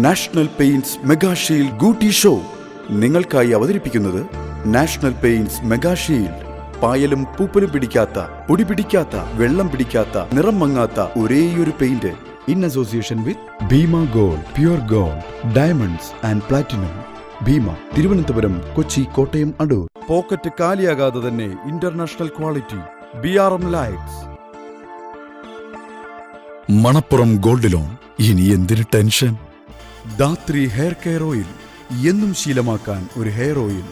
National paints mega shield ഗൂട്ടി show നിങ്ങൾക്കായി അവതരിപ്പിക്കുന്നത് നാഷണൽ പെയിന്റ്സ് മെഗാ ഷീൽഡ്. പായലും പൂപ്പലും പിടിക്കാത്ത, പൊടി പിടിക്കാത്ത, വെള്ളം പിടിക്കാത്ത, നിറം മങ്ങാത്ത ഒരേയൊരു paint. In association with Bhima gold, pure gold, diamonds and platinum. Bhima, Thiruvananthapuram, Kochi, Kottayam, Adoor. Pocket കാലിയാകാതെ തന്നെ international quality BRM lights. Manappuram gold loan. ഇനി എന്തിന് tension? Dhathri hair care oil, എന്നും ശീലമാക്കാൻ ഒരു ഹെയർ ഓയിൽ.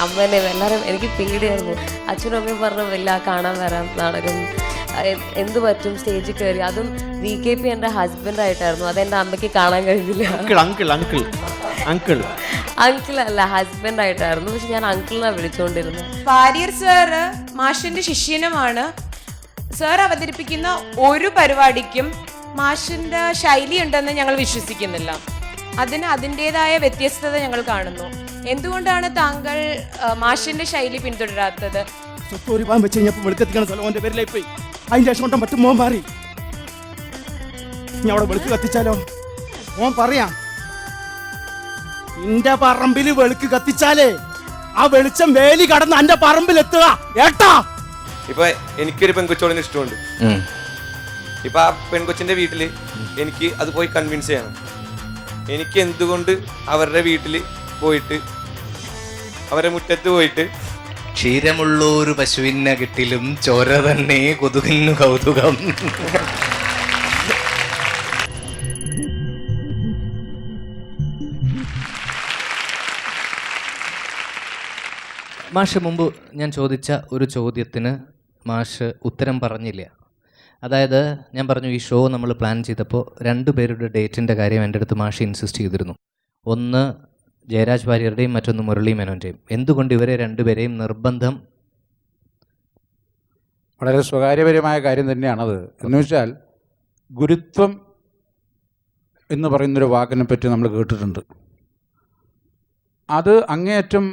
അമ്മേനെ എല്ലാവരും എനിക്ക് പേടിയായിരുന്നു. അച്ഛനും അമ്മയും പറഞ്ഞു വല്ല കാണാൻ വരാം നാടകം, എന്ത് പറ്റും സ്റ്റേജിൽ കയറി. അതും VKP എൻ്റെ ഹസ്ബൻഡായിട്ടായിരുന്നു. അതെൻ്റെ അമ്മയ്ക്ക് കാണാൻ കഴിഞ്ഞില്ല. അങ്കിൾ അല്ല, ഹസ്ബൻഡായിട്ടായിരുന്നു. പക്ഷെ ഞാൻ അങ്കിളിനാണ് വിളിച്ചുകൊണ്ടിരുന്നത്. വാര്യർ സാറ് മാഷിന്റെ ശിഷ്യനുമാണ്. സാർ അവതരിപ്പിക്കുന്ന ഒരു പരിപാടിക്കും മാഷിന്റെ ശൈലി ഉണ്ടെന്ന് ഞങ്ങൾ വിശ്വസിക്കുന്നില്ല. അതിന് അതിൻ്റെതായ വ്യത്യസ്തത ഞങ്ങൾ കാണുന്നു. എന്തുകൊണ്ടാണ് താങ്കൾ മാഷിന്റെ ശൈലി പിന്തുടരാത്തത്? അതിന്റെ ശേഷം കൊണ്ടും പറ്റും മോൻ മാറി. ഞാൻ അവിടെ വെളുക്ക് കത്തിച്ചാലോ? മോൻ പറയാം, എന്റെ പറമ്പില് വെളുക്ക് കത്തിച്ചാലേ ആ വെളിച്ചം വേലി കടന്ന് എന്റെ പറമ്പിൽ എത്തുക ഏട്ടാ. ഇപ്പൊ എനിക്കൊരു പെൺകൊച്ചോളിന് ഇഷ്ടമുണ്ട്. ഇപ്പൊ ആ പെൺകൊച്ചിന്റെ വീട്ടില് എനിക്ക് അത് പോയി കൺവിൻസ് ചെയ്യണം. എനിക്ക് എന്തുകൊണ്ട് അവരുടെ വീട്ടിൽ പോയിട്ട് അവരുടെ മുറ്റത്ത് പോയിട്ട് ക്ഷീരമുള്ളൊരു പശുവിനെ കിട്ടിലും ചോര തന്നെ കൊതുകിന്നു കൗതുകം. മാഷ് മുമ്പ് ഞാൻ ചോദിച്ച ഒരു ചോദ്യത്തിന് മാഷ് ഉത്തരം പറഞ്ഞില്ല. അതായത് ഞാൻ പറഞ്ഞു, ഈ ഷോ നമ്മൾ പ്ലാൻ ചെയ്തപ്പോൾ 2 പേരുടെ ഡേറ്റിൻ്റെ കാര്യം എൻ്റെ അടുത്ത് മാഷ് ഇൻസിസ്റ്റ് ചെയ്തിരുന്നു. ഒന്ന് ജയരാജ് വാര്യരുടെയും മറ്റൊന്ന് മുരളി മേനോൻ്റെയും. എന്തുകൊണ്ട് ഇവരെ 2 പേരെയും നിർബന്ധം? വളരെ സ്വകാര്യപരമായ കാര്യം തന്നെയാണത്. എന്ന് വെച്ചാൽ ഗുരുത്വം എന്ന് പറയുന്നൊരു വാക്കിനെ പറ്റി നമ്മൾ കേട്ടിട്ടുണ്ട്. അത് അങ്ങേയറ്റം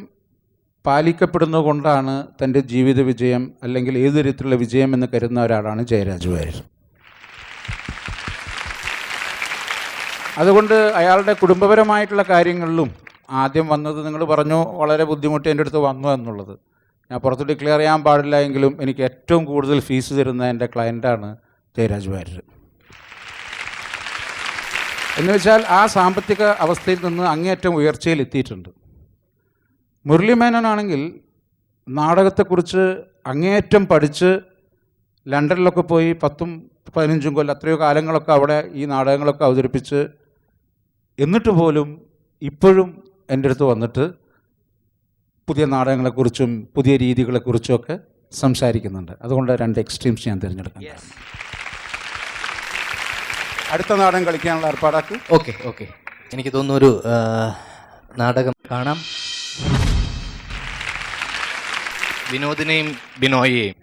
പാലിക്കപ്പെടുന്നത് കൊണ്ടാണ് തൻ്റെ ജീവിത വിജയം അല്ലെങ്കിൽ ഏത് തരത്തിലുള്ള വിജയം എന്ന് കരുതുന്ന ഒരാളാണ് ജയരാജ് വാര്യർ. അതുകൊണ്ട് അയാളുടെ കുടുംബപരമായിട്ടുള്ള കാര്യങ്ങളിലും ആദ്യം വന്നത് നിങ്ങൾ പറഞ്ഞു വളരെ ബുദ്ധിമുട്ടി എൻ്റെ അടുത്ത് വന്നു എന്നുള്ളത്. ഞാൻ പുറത്ത് ഡിക്ലെയർ ചെയ്യാൻ പാടില്ല എങ്കിലും എനിക്ക് ഏറ്റവും കൂടുതൽ ഫീസ് തരുന്ന എൻ്റെ ക്ലയൻറ്റാണ് ജയരാജ് വാര്യർ. എന്ന് വെച്ചാൽ ആ സാമ്പത്തിക അവസ്ഥയിൽ നിന്ന് അങ്ങേയറ്റം ഉയർച്ചയിൽ എത്തിയിട്ടുണ്ട്. മുരളി മേനോനാണെങ്കിൽ നാടകത്തെക്കുറിച്ച് അങ്ങേയറ്റം പഠിച്ച് ലണ്ടനിലൊക്കെ പോയി 10-15 കൊല്ലം അത്രയോ കാലങ്ങളൊക്കെ അവിടെ ഈ നാടകങ്ങളൊക്കെ അവതരിപ്പിച്ച് എന്നിട്ട് പോലും ഇപ്പോഴും എൻ്റെ അടുത്ത് വന്നിട്ട് പുതിയ നാടകങ്ങളെക്കുറിച്ചും പുതിയ രീതികളെക്കുറിച്ചുമൊക്കെ സംസാരിക്കുന്നുണ്ട്. അതുകൊണ്ട് 2 എക്സ്ട്രീംസ് ഞാൻ തിരഞ്ഞെടുക്കാം. അടുത്ത നാടകം കളിക്കാനുള്ള ഏർപ്പാടാക്കി. ഓക്കെ എനിക്ക് തോന്നുന്നു ഒരു നാടകം കാണാം. വിനോദിനെയും ബിനോയിയെയും.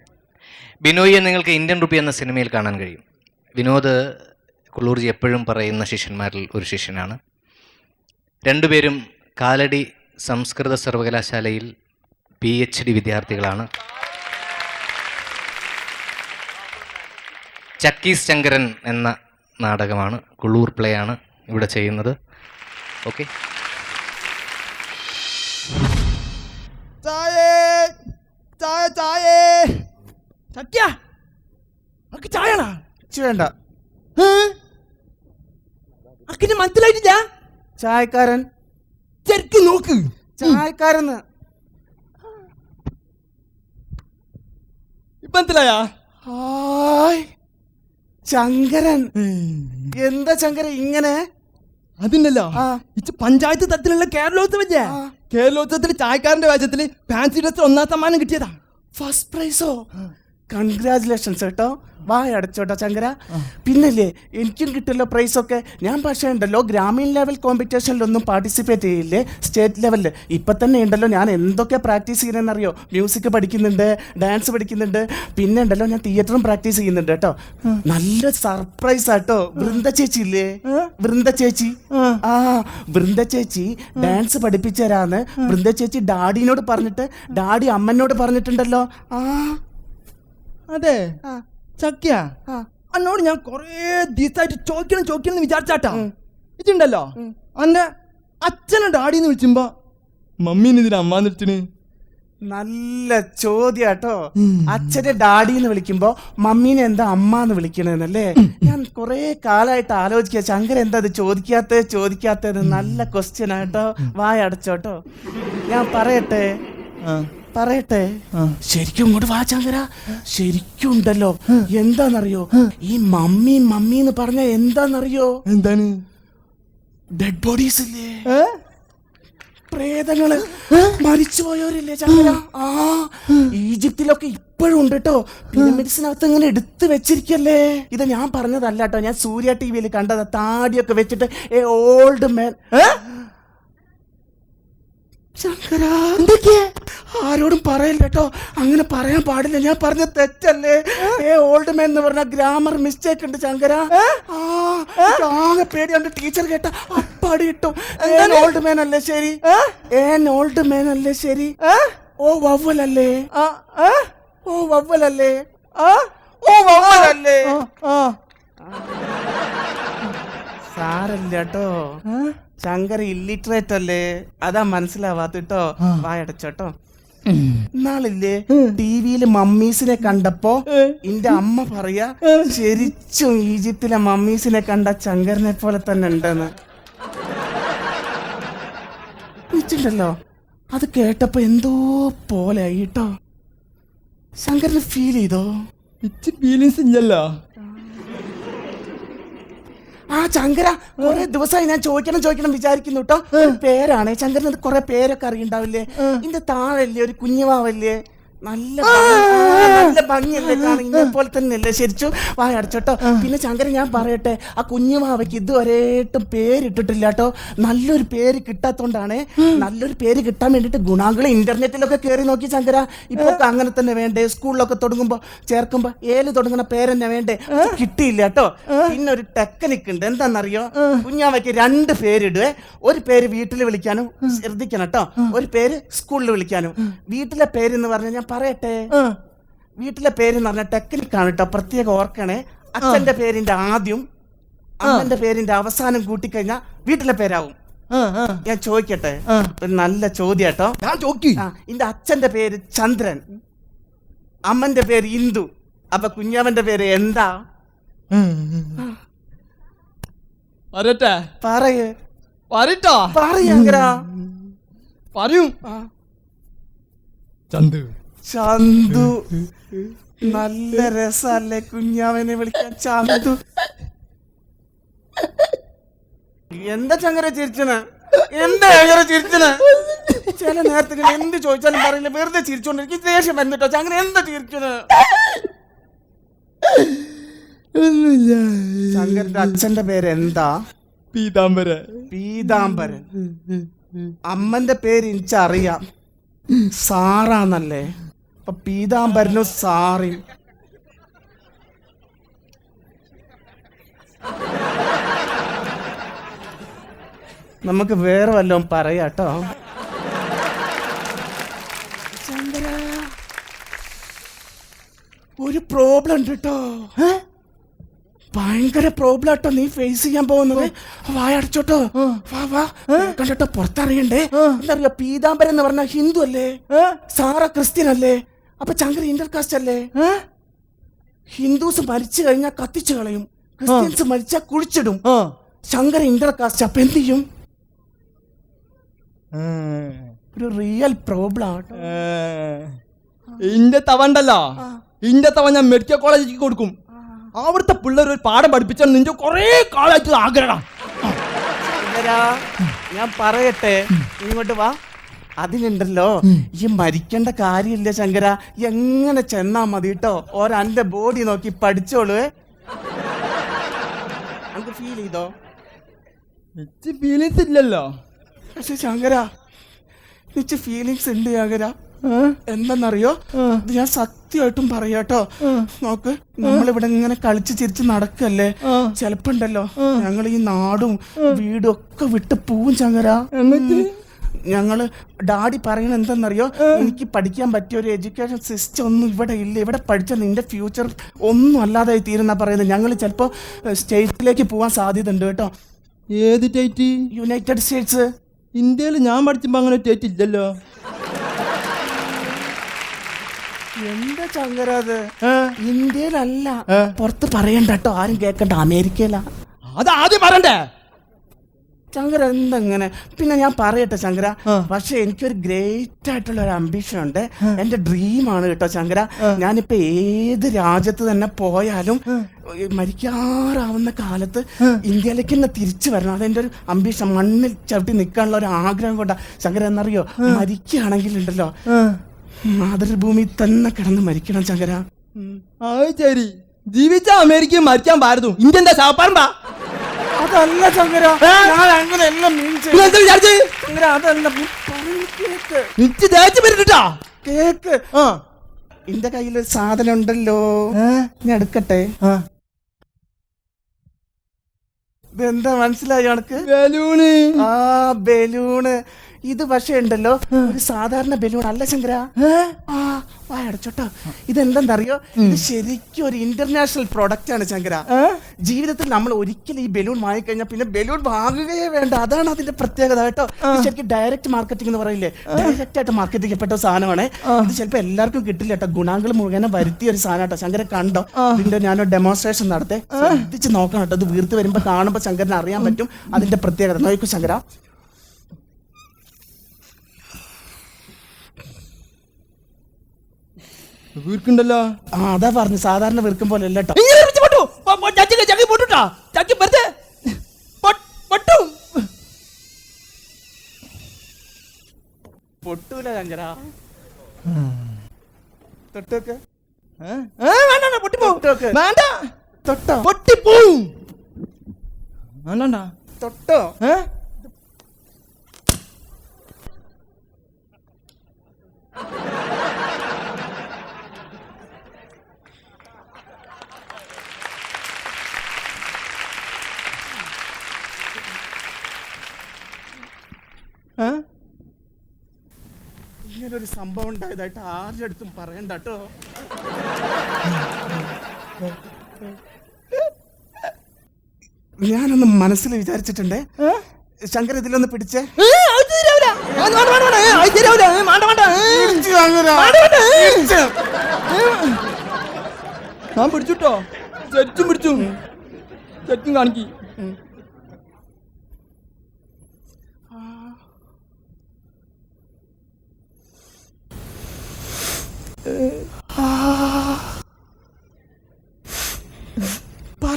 ബിനോയിയെ നിങ്ങൾക്ക് ഇന്ത്യൻ റുപ്പി എന്ന സിനിമയിൽ കാണാൻ കഴിയും. വിനോദ് കുള്ളൂർജി എപ്പോഴും പറയുന്ന ശിഷ്യന്മാരിൽ ഒരു ശിഷ്യനാണ്. രണ്ടുപേരും കാലടി സംസ്കൃത സർവകലാശാലയിൽ PhD വിദ്യാർത്ഥികളാണ്. ചക്കീസ് ശങ്കരൻ എന്ന നാടകമാണ്, കുള്ളൂർ പ്ലേ ആണ് ഇവിടെ ചെയ്യുന്നത്. ഓക്കെ, ചായണ വേണ്ട, അക്കിന് മനസ്സിലായിട്ടില്ല. ചായക്കാരൻ ശരിക്കും നോക്ക്, ചായക്കാരൻ മനസ്സിലായ? ശങ്കരൻ. എന്താ ശങ്കരൻ ഇങ്ങനെ? അതിണ്ടല്ലോ, പഞ്ചായത്ത് തലത്തിലുള്ള കേരളോത്സവല്ലേ, കേരളോത്സവത്തിൽ ചായക്കാരന്റെ വേഷത്തില് ഫാൻസി ഡ്രസ് 1ാം സമ്മാനം കിട്ടിയതാ. ഫസ്റ്റ് പ്രൈസോ? കൺഗ്രാചുലേഷൻസ് കേട്ടോ. അടച്ചോട്ടോ ശങ്കര. പിന്നല്ലേ എനിക്കും കിട്ടിയല്ലോ പ്രൈസൊക്കെ. ഞാൻ പക്ഷേ ഉണ്ടല്ലോ ഗ്രാമീൺ ലെവൽ കോമ്പറ്റീഷനിലൊന്നും പാർട്ടിസിപ്പേറ്റ് ചെയ്യില്ലേ, സ്റ്റേറ്റ് ലെവലിൽ. ഇപ്പം തന്നെ ഉണ്ടല്ലോ ഞാൻ എന്തൊക്കെ പ്രാക്ടീസ് ചെയ്യുന്നതെന്നറിയോ? മ്യൂസിക് പഠിക്കുന്നുണ്ട്, ഡാൻസ് പഠിക്കുന്നുണ്ട്, പിന്നെ ഉണ്ടല്ലോ ഞാൻ തിയേറ്ററും പ്രാക്ടീസ് ചെയ്യുന്നുണ്ട് കേട്ടോ. നല്ല സർപ്രൈസ് ആട്ടോ. വൃന്ദ ചേച്ചി ഇല്ലേ, വൃന്ദ ചേച്ചി. വൃന്ദ ചേച്ചി ഡാൻസ് പഠിപ്പിച്ചു തരാന്ന് വൃന്ദ ചേച്ചി ഡാഡിനോട് പറഞ്ഞിട്ട് ഡാഡി അമ്മനോട് പറഞ്ഞിട്ടുണ്ടല്ലോ. അതെ ചക്കിയ, എന്നോട് ഞാൻ കൊറേ ദിവസമായിട്ട് ചോദിക്കണം വിചാരിച്ചാട്ടാ. ഇതുണ്ടല്ലോ എന്റെ അച്ഛനെ ഡാഡിന്ന് വിളിച്ചുമ്പോ മമ്മീനെ ഇതിന് അമ്മാന്ന് വിളിച്ചിന്. നല്ല ചോദ്യാട്ടോ. അച്ഛനെ ഡാഡിന്ന് വിളിക്കുമ്പോ മമ്മീനെ എന്താ അമ്മാന്ന് വിളിക്കണെന്നല്ലേ? ഞാൻ കൊറേ കാലമായിട്ട് ആലോചിക്കുക, ശങ്കര എന്താ അത് ചോദിക്കാത്തത്. നല്ല ക്വസ്റ്റ്യൻ ആട്ടോ. അടച്ചോട്ടോ. ഞാൻ പറയട്ടെ ശരിക്കും ഇങ്ങോട്ട് വാ ശങ്കര. ശരിക്കും ഉണ്ടല്ലോ എന്താന്നറിയോ, ഈ മമ്മി എന്ന് പറഞ്ഞ എന്താന്നറിയോ? എന്താണ്? ഡെഡ് ബോഡീസ് ഇല്ലേ, പ്രേതങ്ങള്, മരിച്ചുപോയവരില്ലേ ചങ്കര? ഈജിപ്തിലൊക്കെ ഇപ്പോഴും ഉണ്ട് കേട്ടോ. പിരമിഡ്സിനകത്ത് ഇങ്ങനെ എടുത്തു വെച്ചിരിക്കല്ലേ. ഇത് ഞാൻ പറഞ്ഞതല്ല കേട്ടോ, ഞാൻ സൂര്യ TV കണ്ടതാ. താടിയൊക്കെ വെച്ചിട്ട് ഓൾഡ് മാൻ. ശങ്കര ആരോടും പറയില്ല കേട്ടോ, അങ്ങനെ പറയാൻ പാടില്ല. ഞാൻ പറഞ്ഞ തെറ്റല്ലേ? ഓൾഡ് മാൻ എന്ന് പറഞ്ഞ ഗ്രാമർ മിസ്റ്റേക്ക് ഉണ്ട് ശങ്കര. ആകെ പേടിയുണ്ട്. ടീച്ചർ കേട്ട അപ്പാടി ഇട്ടു. ഓൾഡ് മാൻ അല്ലേ ശരി? ഓൾഡ് മാൻ അല്ലേ ശരി? ഓ വവ്വലല്ലേ? ഓ വവ്വലല്ലേ? സാരല്ല കേട്ടോ, ശങ്കർ ഇല്ലിറ്ററേറ്റ് അല്ലേ, അതാ മനസ്സിലാവാത്തിട്ടോ. വായടച്ചോട്ടോ. നാളില്ലേ TV മമ്മീസിനെ കണ്ടപ്പോ എന്റെ അമ്മ പറയാ ശരിച്ചും ഈജിപ്തിലെ മമ്മീസിനെ കണ്ട ശങ്കരനെ പോലെ തന്നെ ഉണ്ടെന്ന്. വെച്ചിട്ടുണ്ടല്ലോ, അത് കേട്ടപ്പോ എന്തോ പോലെ ആയിട്ടോ. ശങ്കരന് ഫീൽ ചെയ്തോ? ഫീലിങ്സ് ഇല്ലല്ലോ. ശങ്കര കുറെ ദിവസമായി ഞാൻ ചോദിക്കണം വിചാരിക്കുന്നു കേട്ടോ. പേരാണ് ശങ്കരന് കുറെ പേരൊക്കെ അറിയണ്ടാവില്ലേ? ഇതിന്റെ താഴല്ലേ ഒരു കുഞ്ഞുവാവല്ലേ? നല്ല ഭംഗിയല്ലേ കാണാൻ, ഇങ്ങനെ പോലെ തന്നെ അല്ലേ ശരിക്കും? അടച്ചോട്ടോ. പിന്നെ ശങ്കരൻ ഞാൻ പറയട്ടെ, ആ കുഞ്ഞുമാവയ്ക്ക് ഇതുവരെയായിട്ടും പേരിട്ടിട്ടില്ല കേട്ടോ. നല്ലൊരു പേര് കിട്ടാത്തോണ്ടാണ്. നല്ലൊരു പേര് കിട്ടാൻ വേണ്ടിട്ട് ഗുണാങ്കൾ ഇന്റർനെറ്റിലൊക്കെ കയറി നോക്കി ശങ്കര. ഇപ്പൊ അങ്ങനെ തന്നെ വേണ്ടേ? സ്കൂളിലൊക്കെ ചേർക്കുമ്പോ തുടങ്ങുന്ന പേരെന്നെ വേണ്ടേ? കിട്ടിയില്ല കേട്ടോ. പിന്നെ ഒരു ടെക്നിക്ക് ഉണ്ട്, എന്താണെന്നറിയോ? കുഞ്ഞാവയ്ക്ക് 2 പേരിടുവേ. ഒരു പേര് വീട്ടിൽ വിളിക്കാനും ശ്രദ്ധിക്കണം കേട്ടോ, ഒരു പേര് സ്കൂളിൽ വിളിക്കാനും. വീട്ടിലെ പേര് എന്ന് പറഞ്ഞാൽ ഞാൻ പറയട്ടെ, വീട്ടിലെ പേര് എന്ന് പറഞ്ഞ ടെക്നിക്കാണ് കേട്ടോ, പ്രത്യേകം ഓർക്കണേ. അച്ഛന്റെ പേരിന്റെ ആദ്യം അമ്മന്റെ പേരിന്റെ അവസാനം കൂട്ടിക്കഴിഞ്ഞാ വീട്ടിലെ പേരാവും. ഞാൻ ചോദിക്കട്ടെ, ഒരു നല്ല ചോദ്യം കേട്ടോ. എന്റെ അച്ഛന്റെ പേര് ചന്ദ്രൻ, അമ്മന്റെ പേര് ഇന്ദു, അപ്പൊ കുഞ്ഞാവന്റെ പേര് എന്താ? പറയൂ. ചന്തു. നല്ല രസല്ലേ കുഞ്ഞാവനെ വിളിക്കാൻ ചാന്തു. എന്താ ചങ്കര ചിരിച്ചന്? എന്താ ചങ്കര ചിരിച്ചന്? ചില നേരത്തെ എന്ത് ചോദിച്ചാലും പറയില്ല, വെറുതെ ചിരിച്ചോണ്ടിരിക്കും. ദേഷ്യം വന്നിട്ടോ ചങ്കര? എന്താ ചിരിച്ചന്? ഒന്നുമില്ല. ശങ്കരന്റെ അച്ഛന്റെ പേര് എന്താ? പീതാംബരൻ. പീതാംബരൻ. അമ്മന്റെ പേര് എനിക്കറിയാം, സാറാന്നല്ലേ. അപ്പൊ പീതാംബരനും സാറിയും നമുക്ക് വേറെ വല്ലതും പറയാട്ടോ. ശങ്കര, ഒരു പ്രോബ്ലം ഉണ്ട് കേട്ടോ. ഭയങ്കര പ്രോബ്ലം ആട്ടോ നീ ഫേസ് ചെയ്യാൻ പോകുന്നത്. വായടച്ചോട്ടോ, വാ വാ കണ്ടോ, പുറത്തറിയണ്ടേ. എന്താ പറയാ, പീതാംബരൻ എന്ന് പറഞ്ഞ ഹിന്ദു അല്ലേ, സാറ ക്രിസ്ത്യൻ അല്ലേ, അപ്പൊ ചങ്കര ഇന്റർകാസ്റ്റ് അല്ലേ. ഹിന്ദുസ് മരിച്ചു കഴിഞ്ഞാൽ കത്തിച്ചു കളയും, ക്രിസ്ത്യൻസ് മരിച്ചാൽ കുഴിച്ചിടും. ശങ്കര ഇന്റർകാസ്റ്റ്, അപ്പൊ എന്ത് ചെയ്യും? ഒരു റിയൽ പ്രോബ്ലം ആട്ടോ. ഇന്റെ തവണ്ടല്ലോ, ഇന്റെ തവ ഞാൻ മെഡിക്കൽ കോളേജിലേക്ക് കൊടുക്കും. അവിടുത്തെ പിള്ളേർ ഒരു പാഠം പഠിപ്പിച്ചാൽ നിന്റെ കൊറേ കാലമായിട്ട് ആഗ്രഹം. ഞാൻ പറയട്ടെ, ഇങ്ങോട്ട് വാ. അതിനുണ്ടല്ലോ, ഈ മരിക്കേണ്ട കാര്യമില്ല ശങ്കര, എങ്ങനെ ചെന്നാ മതി കേട്ടോ. ഓരന്റെ ബോഡി നോക്കി പഠിച്ചോളൂ. നമുക്ക് ഫീൽ ചെയ്തോ? ഫീലിങ്സ് ഇല്ലല്ലോ. പക്ഷെ ശങ്കര, എനിക്ക് ഫീലിങ്സ് ഉണ്ട് ശങ്കര. എന്തെന്നറിയോ, ഇത് ഞാൻ സത്യമായിട്ടും പറയാട്ടോ. നോക്ക്, നമ്മളിവിടെ ഇങ്ങനെ കളിച്ച് ചിരിച്ച് നടക്കല്ലേ, ചെലപ്പോ ഉണ്ടല്ലോ ഞങ്ങൾ ഈ നാടും വീടും ഒക്കെ വിട്ട് പോവും ശങ്കര. ഞങ്ങള് ഡാഡി പറയണ എന്തെന്നറിയോ, എനിക്ക് പഠിക്കാൻ പറ്റിയ ഒരു എഡ്യൂക്കേഷൻ സിസ്റ്റം ഒന്നും ഇവിടെ ഇല്ല, ഇവിടെ പഠിച്ചാൽ നിന്റെ ഫ്യൂച്ചർ ഒന്നും അല്ലാതായി തീരുന്ന പറയുന്നത്. ഞങ്ങൾ ചിലപ്പോ സ്റ്റേറ്റിലേക്ക് പോവാൻ സാധ്യത ഉണ്ട് കേട്ടോ. ഏത് സ്റ്റേറ്റ്? United States. ഇന്ത്യയിൽ ഞാൻ പഠിച്ചപ്പോ അങ്ങനെ സ്റ്റേറ്റ് ഇല്ലല്ലോ. എന്താ ചങ്കര അത്? ഇന്ത്യയിലല്ല, പുറത്ത് പറയണ്ട കേട്ടോ, ആരും കേക്കണ്ട, അമേരിക്കയിലാ. അത് ആദ്യം പറയണ്ടേ ശങ്കര? എന്തെങ്ങനെ? പിന്നെ ഞാൻ പറയട്ടെ ശങ്കര, പക്ഷെ എനിക്കൊരു ഗ്രേറ്റ് ആയിട്ടുള്ള ഒരു അംബിഷൻ ഉണ്ട്, എന്റെ ഡ്രീമാണ് കേട്ടോ ശങ്കര. ഞാനിപ്പോ ഏത് രാജ്യത്ത് തന്നെ പോയാലും മരിക്കാറാവുന്ന കാലത്ത് ഇന്ത്യയിലേക്ക് തന്നെ തിരിച്ചു വരണം. അതെന്റെ ഒരു അംബിഷൻ, മണ്ണിൽ ചവിട്ടി നിൽക്കാനുള്ള ഒരു ആഗ്രഹം കൊണ്ടാ ശങ്കര. എന്നറിയോ, മരിക്കുകയാണെങ്കിൽ ഉണ്ടല്ലോ മാതൃഭൂമി തന്നെ കിടന്ന് മരിക്കണം ശങ്കര. ശരി, ജീവിച്ച അമേരിക്കയും മരിക്കാൻ പാരുന്നു, ഇന്ത്യന്റെ ശാപ്പാണ്ടാ. അതല്ല ശങ്കര, ഞാൻ അങ്ങനെയല്ല മീൻ ശങ്കര, അതല്ല. കേക്ക്, എന്റെ കയ്യിലൊരു സാധനം ഉണ്ടല്ലോ, ഞാൻ എടുക്കട്ടെ. ഇതെന്താ മനസ്സിലായോ കണക്ക്? ബലൂണ്. ആ ബലൂണ്. ഇത് പക്ഷേ ഉണ്ടല്ലോ ഒരു സാധാരണ ബലൂൺ അല്ല ശങ്കര. വായടച്ചോട്ടോ, ഇതെന്തെന്നറിയോ, ഇത് ശരിക്കും ഒരു ഇന്റർനാഷണൽ പ്രൊഡക്റ്റ് ആണ് ശങ്കര. ജീവിതത്തിൽ നമ്മൾ ഒരിക്കലും ഈ ബലൂൺ വാങ്ങിക്കഴിഞ്ഞാൽ പിന്നെ ബലൂൺ വാങ്ങുകയേ വേണ്ട. അതാണ് അതിന്റെ പ്രത്യേകത കേട്ടോ. ശരിക്കും ഡയറക്റ്റ് മാർക്കറ്റിംഗ് എന്ന് പറയില്ലേ, ഡയറക്റ്റ് ആയിട്ട് മാർക്കറ്റ് ചെയ്യപ്പെട്ട സാധനമാണ്. ഇത് ചിലപ്പോൾ എല്ലാവർക്കും കിട്ടില്ല കേട്ടോ, ഗുണാങ്കൾ മുഴുവൻ വരുത്തിയ ഒരു സാധനം കേട്ടോ. ശങ്കര കണ്ടോ, ഇതിന്റെ ഞാനൊരു ഡെമോൺസ്ട്രേഷൻ നടത്തേ, ശ്രദ്ധിച്ച് നോക്കണം കേട്ടോ. ഇത് വീർത്ത് വരുമ്പോ കാണുമ്പോ ശങ്കരന് അറിയാൻ പറ്റും അതിന്റെ പ്രത്യേകത. നോക്കൂ ശങ്കര, വീർക്കുണ്ടല്ലോ. അതാ പറഞ്ഞു, സാധാരണ വീർക്കും പോലെ അല്ല കേട്ടോ. പൊട്ടൂല ശങ്കര, തൊട്ടോക്ക്. തൊട്ടോ തൊട്ടോ. ഇങ്ങനൊരു സംഭവം ഉണ്ടായതായിട്ട് ആരുടെ അടുത്തും പറയണ്ട കേട്ടോ. ഞാനൊന്ന് മനസ്സിൽ വിചാരിച്ചിട്ടുണ്ട് ശങ്കർ, ഇതിലൊന്ന് പിടിച്ചേ. ഞാൻ പിടിച്ചിട്ടോ, ശരിക്കും പിടിച്ചു, ശരിക്കും കാണിക്കി.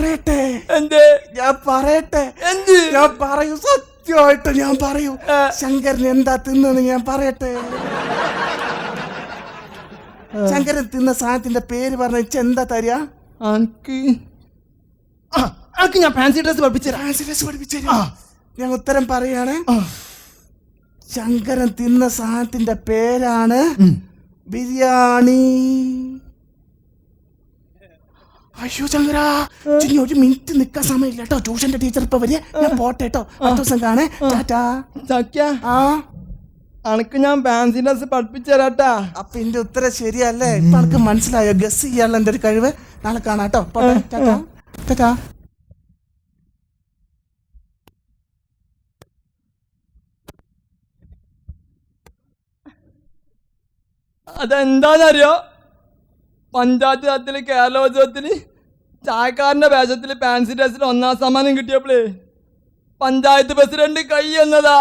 പറയട്ടെ എന്ത് ഞാൻ പറയട്ടെ എന്ത് ഞാൻ പറയൂ, സത്യമായിട്ട് ഞാൻ പറയൂ. ശങ്കരൻ എന്താ തിന്നെന്ന് ഞാൻ പറയട്ടെ. ശങ്കരൻ തിന്ന സാധനത്തിന്റെ പേര് പറഞ്ഞ എന്താ തരിക? അനക്ക് ഞാൻ ഫാൻസി ഡ്രസ് പഠിപ്പിച്ചു. ഞാൻ ഉത്തരം പറയാണ്. ശങ്കരൻ തിന്ന സാധനത്തിന്റെ പേരാണ് ബിരിയാണി. അയ്യോ ശങ്കര, ഇനി ഒരു മിനിറ്റ് നിക്കാൻ സമയമില്ല കേട്ടോ. ട്യൂഷന്റെ ടീച്ചർ ഇപ്പൊ വരിക. ഞാൻ പോട്ടെ കേട്ടോ. അടുത്ത ദിവസം കാണേ. ടാറ്റാ. ചാക്ക ആ അനക്ക് ഞാൻ ഫാൻസി ഡ്രസ് പഠിപ്പിച്ചു തരാട്ടാ. അപ്പൊ എന്റെ ഉത്തരം ശരിയല്ലേ? ഇപ്പൊ എനിക്ക് മനസ്സിലായോ ഗസ് ചെയ്യാനുള്ള എന്റെ ഒരു കഴിവ്? നാളെ കാണാം കേട്ടോ. പോട്ടെ. ടാറ്റാ ടാറ്റാ. അതെന്താന്നറിയോ? പഞ്ചായത്ത് തലത്തിൽ കേരളോത്സവത്തിന് ചായക്കാരന്റെ വേഷത്തിൽ ഫാൻസി ഡ്രസ്സിന് 1ാം സമ്മാനം കിട്ടിയപ്പോഴേ പഞ്ചായത്ത് പ്രസിഡന്റ് കൈ എന്നതാ.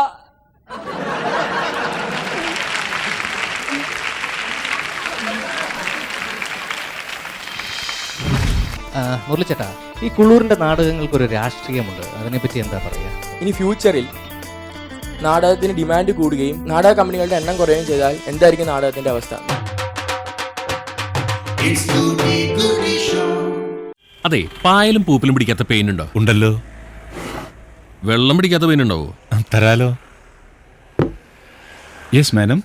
മുരളിച്ചേട്ടാ, ഈ കുളൂരിൻ്റെ നാടകങ്ങൾക്കൊരു രാഷ്ട്രീയമുണ്ട്, അതിനെപ്പറ്റി എന്താ പറയുക? ഇനി ഫ്യൂച്ചറിൽ നാടകത്തിന് ഡിമാൻഡ് കൂടുകയും നാടക കമ്പനികളുടെ എണ്ണം കുറയുകയും ചെയ്താൽ എന്തായിരിക്കും നാടകത്തിന്റെ അവസ്ഥ? അതെ, പായലും പൂപ്പിലും പിടിക്കാത്ത പെയിന്റ് ഉണ്ടോ? ഉണ്ടല്ലോ. വെള്ളം പിടിക്കാത്ത പെയിന്റ് ഉണ്ടാവോ? തരാലോ. Yes madam.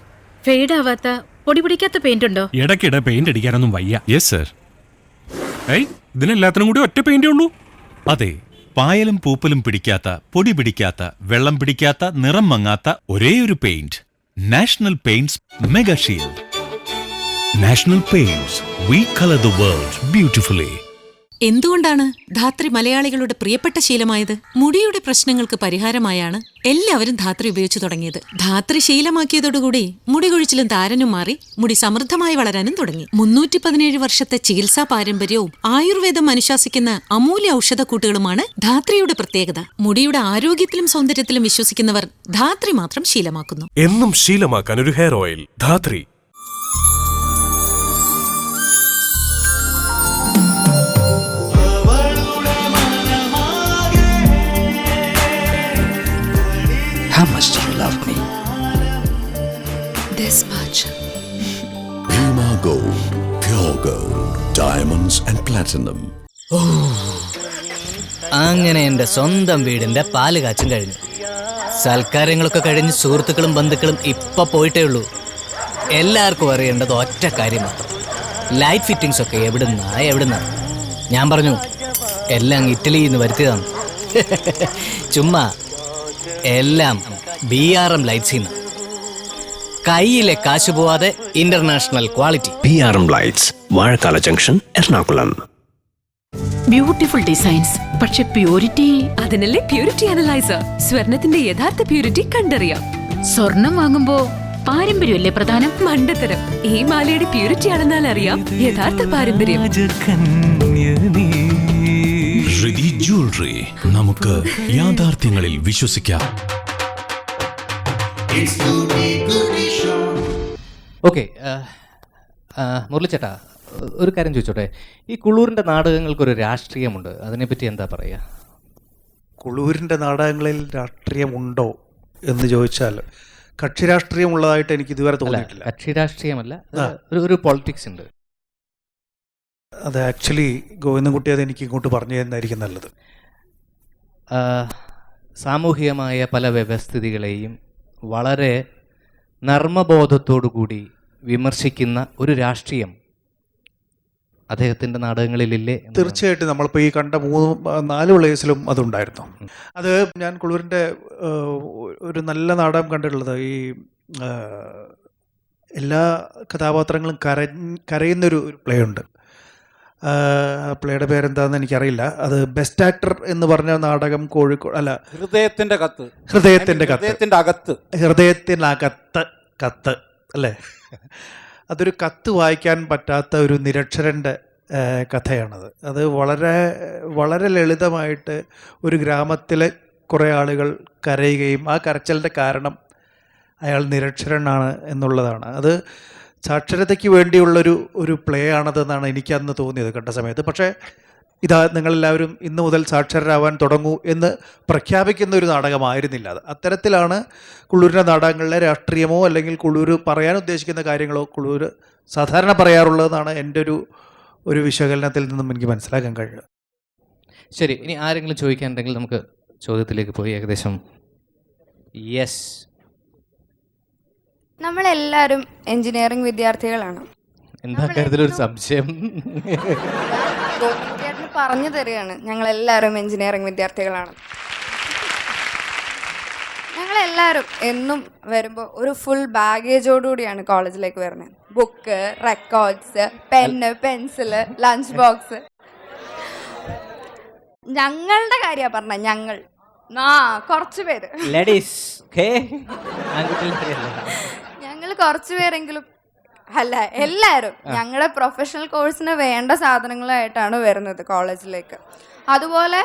ഫെയ്ഡ് ആവാത്ത പൊടി പിടിക്കാത്ത പെയിന്റ് ഉണ്ടോ? ഇടയ്ക്കിടെ പെയിന്റ് അടിക്കാനൊന്നും വയ്യ. Yes sir. ഏയ്, ഇതിനെല്ലാത്തിനും കൂടി ഒറ്റ പെയിന്റേ ഉള്ളൂ? അതെ, പായലും പൂപ്പലും പിടിക്കാത്ത, പൊടി പിടിക്കാത്ത, വെള്ളം പിടിക്കാത്ത, നിറം മങ്ങാത്ത ഒരേയൊരു paint. National paints mega Shield. National Paints, we colour the world beautifully. എന്തുകൊണ്ടാണ് ധാത്രി മലയാളികളുടെ പ്രിയപ്പെട്ട ശീലമായത്? മുടിയുടെ പ്രശ്നങ്ങൾക്ക് പരിഹാരമായാണ് എല്ലാവരും ധാത്രി ഉപയോഗിച്ചു തുടങ്ങിയത്. ധാത്രി ശീലമാക്കിയതോടുകൂടി മുടി കൊഴിച്ചിലും താരനും മാറി മുടി സമൃദ്ധമായി വളരാനും തുടങ്ങി. 317 വർഷത്തെ ചികിത്സാ പാരമ്പര്യവും ആയുർവേദം അനുശാസിക്കുന്ന അമൂല്യ ഔഷധക്കൂട്ടുകളുമാണ് ധാത്രിയുടെ പ്രത്യേകത. മുടിയുടെ ആരോഗ്യത്തിലും സൗന്ദര്യത്തിലും വിശ്വസിക്കുന്നവർ ധാത്രി മാത്രം ശീലമാക്കുന്നു. എന്നും ശീലമാക്കാൻ ഒരു hair oil Dhathri. How much do you love me? This much. Bhima Gold, pure gold, diamonds and platinum. അങ്ങനെ എൻ്റെ സ്വന്തം വീടിൻ്റെ പാല് കാച്ചും കഴിഞ്ഞു. സൽക്കാരങ്ങളൊക്കെ കഴിഞ്ഞ് സുഹൃത്തുക്കളും ബന്ധുക്കളും ഇപ്പൊ പോയിട്ടേ ഉള്ളൂ. എല്ലാവർക്കും അറിയേണ്ടത് ഒറ്റ കാര്യം മാത്രം. ലൈറ്റ് ഫിറ്റിംഗ്സ് ഒക്കെ എവിടുന്നാ? ഞാൻ പറഞ്ഞു എല്ലാം ഇറ്റലിയിൽ നിന്ന് വരുത്തിയതാണ്. ചുമ്മാ എല്ലാം BRM ലൈറ്റ്സിൽ നിന്ന്. കയ്യിലെ കാശ് പോവാതെ international quality. BRM lights, Vazhakkala junction, Ernakulam. Beautiful designs, പക്ഷെ പ്യൂരിറ്റി. അതിനല്ലേ പ്യൂരിറ്റി അനലൈസർ. സ്വർണത്തിന്റെ യഥാർത്ഥ പ്യൂരിറ്റി കണ്ടറിയാം. സ്വർണം വാങ്ങുമ്പോ പാരമ്പര്യമല്ലേ പ്രധാനം? മണ്ടത്തരം. ഈ മാലയുടെ പ്യൂരിറ്റി ആണെന്നാൽ അറിയാം യഥാർത്ഥ പാരമ്പര്യം. ഋതി ജ്വല്ലറി, നമുക്ക് യാഥാർത്ഥ്യങ്ങളിൽ വിശ്വസിക്കാം. ഓക്കെ, മുരളിച്ചേട്ടാ, ഒരു കാര്യം ചോദിച്ചോട്ടെ. ഈ കുളൂരിൻ്റെ നാടകങ്ങൾക്കൊരു രാഷ്ട്രീയമുണ്ട്, അതിനെപ്പറ്റി എന്താ പറയുക? കുളൂരിൻ്റെ നാടകങ്ങളിൽ രാഷ്ട്രീയമുണ്ടോ എന്ന് ചോദിച്ചാൽ കക്ഷി രാഷ്ട്രീയമുള്ളതായിട്ട് എനിക്ക് ഇതുവരെ തോന്നിയിട്ടില്ല. കക്ഷി രാഷ്ട്രീയമല്ല, ഒരു പൊളിറ്റിക്സ് ഉണ്ട്. അത് ആക്ച്വലി ഗോവിന്ദൻകുട്ടി അത് എനിക്ക് ഇങ്ങോട്ട് പറഞ്ഞു തരുന്നതായിരിക്കും നല്ലത്. സാമൂഹികമായ പല വ്യവസ്ഥിതികളെയും വളരെ നർമ്മബോധത്തോടുകൂടി വിമർശിക്കുന്ന ഒരു രാഷ്ട്രീയം അദ്ദേഹത്തിൻ്റെ നാടകങ്ങളിലില്ലേ? തീർച്ചയായിട്ടും നമ്മളിപ്പോൾ ഈ കണ്ട 3-4 പ്ലേസിലും അതുണ്ടായിരുന്നു. അത് ഞാൻ കുളൂരിൻ്റെ ഒരു നല്ല നാടകം കണ്ടിട്ടുള്ളത് ഈ എല്ലാ കഥാപാത്രങ്ങളും കരയുന്നൊരു പ്ലേ ഉണ്ട്. പ്ലേയുടെ പേരെന്താണെന്ന് എനിക്കറിയില്ല. അത് ബെസ്റ്റ് ആക്ടർ എന്ന് പറഞ്ഞ നാടകം കോഴിക്കോട്, അല്ല, ഹൃദയത്തിനകത്ത് അല്ലേ? അതൊരു കത്ത് വായിക്കാൻ പറ്റാത്ത ഒരു നിരക്ഷരൻ്റെ കഥയാണത്. അത് വളരെ വളരെ ലളിതമായിട്ട് ഒരു ഗ്രാമത്തിലെ കുറേ ആളുകൾ കരയുകയും ആ കരച്ചിലിൻ്റെ കാരണം അയാൾ നിരക്ഷരനാണ് എന്നുള്ളതാണ്. അത് സാക്ഷരതയ്ക്ക് വേണ്ടിയുള്ളൊരു പ്ലേ ആണതെന്നാണ് എനിക്ക് അന്ന് തോന്നിയത് കണ്ട സമയത്ത്. പക്ഷേ ഇതാ നിങ്ങളെല്ലാവരും ഇന്നു മുതൽ സാക്ഷരരാവാൻ തുടങ്ങൂ എന്ന് പ്രഖ്യാപിക്കുന്ന ഒരു നാടകമായിരുന്നില്ല അത്. അത്തരത്തിലാണ് കുള്ളൂരിൻ്റെ നാടകങ്ങളിലെ രാഷ്ട്രീയമോ അല്ലെങ്കിൽ കുള്ളൂർ പറയാൻ ഉദ്ദേശിക്കുന്ന കാര്യങ്ങളോ കുള്ളൂർ സാധാരണ പറയാറുള്ളതെന്നാണ് എൻ്റെ ഒരു വിശകലനത്തിൽ നിന്നും എനിക്ക് മനസ്സിലാക്കാൻ കഴിയുക. ശരി, ഇനി ആരെങ്കിലും ചോദിക്കാനുണ്ടെങ്കിൽ നമുക്ക് ചോദ്യത്തിലേക്ക് പോയി. ഏകദേശം യെസ്. നമ്മളെല്ലാവരും എഞ്ചിനീയറിംഗ് വിദ്യാർത്ഥികളാണ്. എന്താ കാര്യത്തിലൊരു സംശയം? ചേട്ടന് പറഞ്ഞു തരികയാണ് ഞങ്ങളെല്ലാവരും എഞ്ചിനീയറിംഗ് വിദ്യാർത്ഥികളാണ്. ഞങ്ങളെല്ലാവരും എന്നും വരുമ്പോൾ ഒരു ഫുൾ ബാഗേജോടുകൂടിയാണ് കോളേജിലേക്ക് വരുന്നത്. Book, records, pen, pencil, lunch box. ഞങ്ങളുടെ കാര്യമാണ് പറഞ്ഞ ഞങ്ങൾ കുറച്ചു പേര് ഞങ്ങൾ കുറച്ചു പേരെങ്കിലും അല്ല എല്ലാവരും ഞങ്ങളുടെ പ്രൊഫഷണൽ കോഴ്സിന് വേണ്ട സാധനങ്ങളായിട്ടാണ് വരുന്നത് കോളേജിലേക്ക്. അതുപോലെ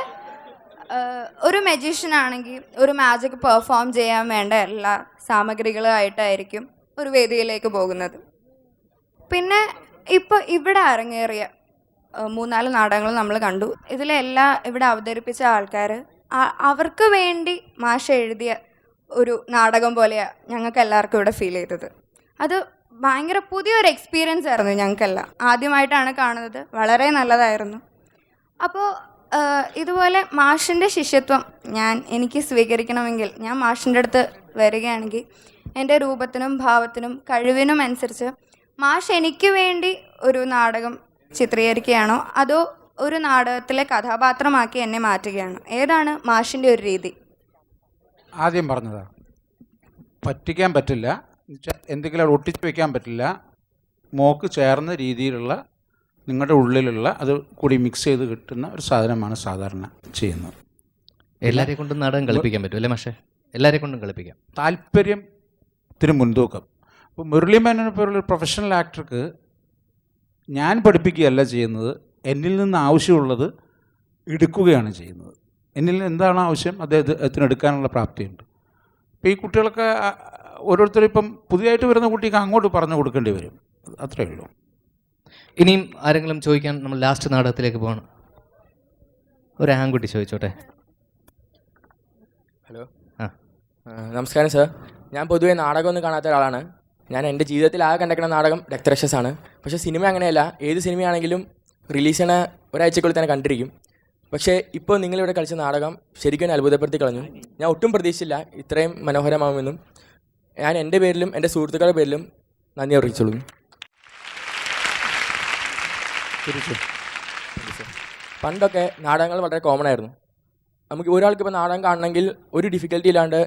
ഒരു മജീഷ്യൻ ആണെങ്കിൽ ഒരു മാജിക് പെർഫോം ചെയ്യാൻ വേണ്ട എല്ലാ സാമഗ്രികളുമായിട്ടായിരിക്കും ഒരു വേദിയിലേക്ക് പോകുന്നത്. പിന്നെ ഇപ്പോൾ ഇവിടെ അരങ്ങേറിയ 3-4 നാടകങ്ങൾ നമ്മൾ കണ്ടു. ഇവിടെ അവതരിപ്പിച്ച ആൾക്കാർ അവർക്ക് വേണ്ടി മാഷ് എഴുതിയ ഒരു നാടകം പോലെയാണ് ഞങ്ങൾക്ക് എല്ലാവർക്കും ഇവിടെ ഫീൽ ചെയ്തത്. അത് ഭയങ്കര പുതിയൊരു എക്സ്പീരിയൻസ് ആയിരുന്നു ഞങ്ങൾക്കെല്ലാം. ആദ്യമായിട്ടാണ് കാണുന്നത്. വളരെ നല്ലതായിരുന്നു. അപ്പോൾ ഇതുപോലെ മാഷിൻ്റെ ശിഷ്യത്വം എനിക്ക് സ്വീകരിക്കണമെങ്കിൽ ഞാൻ മാഷിൻ്റെ അടുത്ത് വരികയാണെങ്കിൽ എൻ്റെ രൂപത്തിനും ഭാവത്തിനും കഴിവിനും അനുസരിച്ച് മാഷ് എനിക്ക് വേണ്ടി ഒരു നാടകം ചിത്രീകരിക്കുകയാണോ അതോ ഒരു നാടകത്തിലെ കഥാപാത്രമാക്കി എന്നെ മാറ്റുകയാണോ? ഏതാണ് മാഷിൻ്റെ ഒരു രീതി? ആദ്യം പറഞ്ഞതാ പറ്റിക്കാൻ പറ്റില്ല, എന്തെങ്കിലും ഒട്ടിച്ച് വയ്ക്കാൻ പറ്റില്ല. മോക്ക് ചേർന്ന രീതിയിലുള്ള നിങ്ങളുടെ ഉള്ളിലുള്ള അത് കൂടി മിക്സ് ചെയ്ത് കിട്ടുന്ന ഒരു സാധനമാണ് സാധാരണ ചെയ്യുന്നത്. എല്ലാവരെ കൊണ്ടും നാടകം കളിപ്പിക്കാൻ പറ്റും അല്ലേ മാഷേ? എല്ലാവരെ കൊണ്ടും കളിപ്പിക്കാം. താല്പര്യത്തിന് മുൻതൂക്കം. ഇപ്പോൾ മുരളി മേനോനെ പോലുള്ള ഒരു പ്രൊഫഷണൽ ആക്ടർക്ക് ഞാൻ പഠിപ്പിക്കുകയല്ല ചെയ്യുന്നത്, എന്നിൽ നിന്ന് ആവശ്യമുള്ളത് എടുക്കുകയാണ് ചെയ്യുന്നത്. എന്നിൽ നിന്ന് എന്താണ് ആവശ്യം അദ്ദേഹത്തിന് എടുക്കാനുള്ള പ്രാപ്തിയുണ്ട്. അപ്പോൾ ഈ കുട്ടികളൊക്കെ ഓരോരുത്തരും ഇപ്പം പുതിയതായിട്ട് വരുന്ന കുട്ടിക്ക് അങ്ങോട്ട് പറഞ്ഞു കൊടുക്കേണ്ടി വരും. അത്രയേ ഉള്ളൂ. ഇനിയും ആരെങ്കിലും ചോദിക്കാൻ? നമ്മൾ ലാസ്റ്റ് നാടകത്തിലേക്ക് പോകണം. ഒരു ആൺകുട്ടി ചോദിച്ചോട്ടെ. ഹലോ, നമസ്കാരം സാർ. ഞാൻ പൊതുവേ നാടകമൊന്നും കാണാത്ത ഒരാളാണ്. ഞാൻ എൻ്റെ ജീവിതത്തിൽ ആകെ കണ്ടിരിക്കുന്ന നാടകം രക്തരക്ഷസാണ്. പക്ഷേ സിനിമ അങ്ങനെയല്ല. ഏത് സിനിമയാണെങ്കിലും റിലീസ് ചെയ്യണ ഒരാഴ്ചക്കുള്ളിൽ തന്നെ കണ്ടിരിക്കും. പക്ഷേ ഇപ്പോൾ നിങ്ങളിവിടെ കളിച്ച നാടകം ശരിക്കും എന്നെ അത്ഭുതപ്പെടുത്തി കളഞ്ഞു. ഞാൻ ഒട്ടും പ്രതീക്ഷിച്ചില്ല ഇത്രയും മനോഹരമാകുമെന്നും. ഞാൻ എൻ്റെ പേരിലും എൻ്റെ സുഹൃത്തുക്കളുടെ പേരിലും നന്ദി അറിയിച്ചോളൂ. പണ്ടൊക്കെ നാടകങ്ങൾ വളരെ കോമൺ ആയിരുന്നു. നമുക്ക് ഒരാൾക്ക് ഇപ്പോൾ നാടകം കാണണമെങ്കിൽ ഒരു ഡിഫിക്കൽറ്റി ഇല്ലാണ്ട്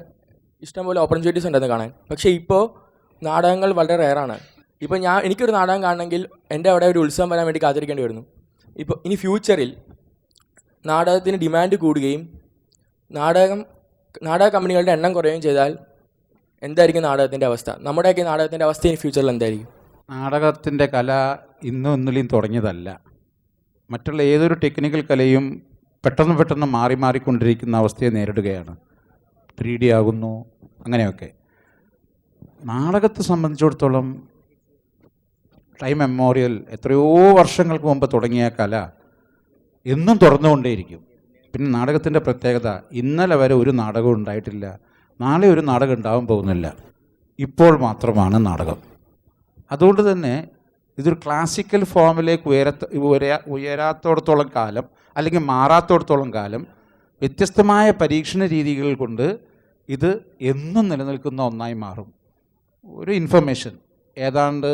ഇഷ്ടംപോലെ ഓപ്പർച്യൂണിറ്റീസ് ഉണ്ടെന്ന് കാണാൻ. പക്ഷേ ഇപ്പോൾ നാടകങ്ങൾ വളരെ റെയറാണ്. ഇപ്പോൾ എനിക്കൊരു നാടകം കാണണമെങ്കിൽ എൻ്റെ അവിടെ ഒരു ഉത്സവം വരാൻ വേണ്ടി കാത്തിരിക്കേണ്ടി വരുന്നു. ഇപ്പോൾ ഇനി ഫ്യൂച്ചറിൽ നാടകത്തിന് ഡിമാൻഡ് കൂടുകയും നാടക കമ്പനികളുടെ എണ്ണം കുറയുകയും ചെയ്താൽ എന്തായിരിക്കും നാടകത്തിൻ്റെ അവസ്ഥ? നമ്മുടെയൊക്കെ നാടകത്തിൻ്റെ അവസ്ഥ ഇനി ഫ്യൂച്ചറിൽ എന്തായിരിക്കും? നാടകത്തിൻ്റെ കല ഇന്നും ഇന്നലെയും തുടങ്ങിയതല്ല. മറ്റുള്ള ഏതൊരു ടെക്നിക്കൽ കലയും പെട്ടെന്ന് മാറിക്കൊണ്ടിരിക്കുന്ന അവസ്ഥയെ നേരിടുകയാണ്. 3D ആകുന്നു, അങ്ങനെയൊക്കെ. നാടകത്തെ സംബന്ധിച്ചിടത്തോളം ടൈം മെമ്മോറിയൽ എത്രയോ വർഷങ്ങൾക്ക് മുമ്പ് തുടങ്ങിയ കല എന്നും തുറന്നുകൊണ്ടേയിരിക്കും. പിന്നെ നാടകത്തിൻ്റെ പ്രത്യേകത ഇന്നലെ വരെ ഒരു നാടകം ഉണ്ടായിട്ടില്ല, നാളെ ഒരു നാടകം ഉണ്ടാവാൻ പോകുന്നില്ല, ഇപ്പോൾ മാത്രമാണ് നാടകം. അതുകൊണ്ട് തന്നെ ഇതൊരു ക്ലാസിക്കൽ ഫോമിലേക്ക് ഉയരാത്തോടത്തോളം കാലം അല്ലെങ്കിൽ മാറാത്തോടത്തോളം കാലം വ്യത്യസ്തമായ പരീക്ഷണ രീതികൾ കൊണ്ട് ഇത് എന്നും നിലനിൽക്കുന്ന ഒന്നായി മാറും. ഒരു ഇൻഫർമേഷൻ, ഏതാണ്ട്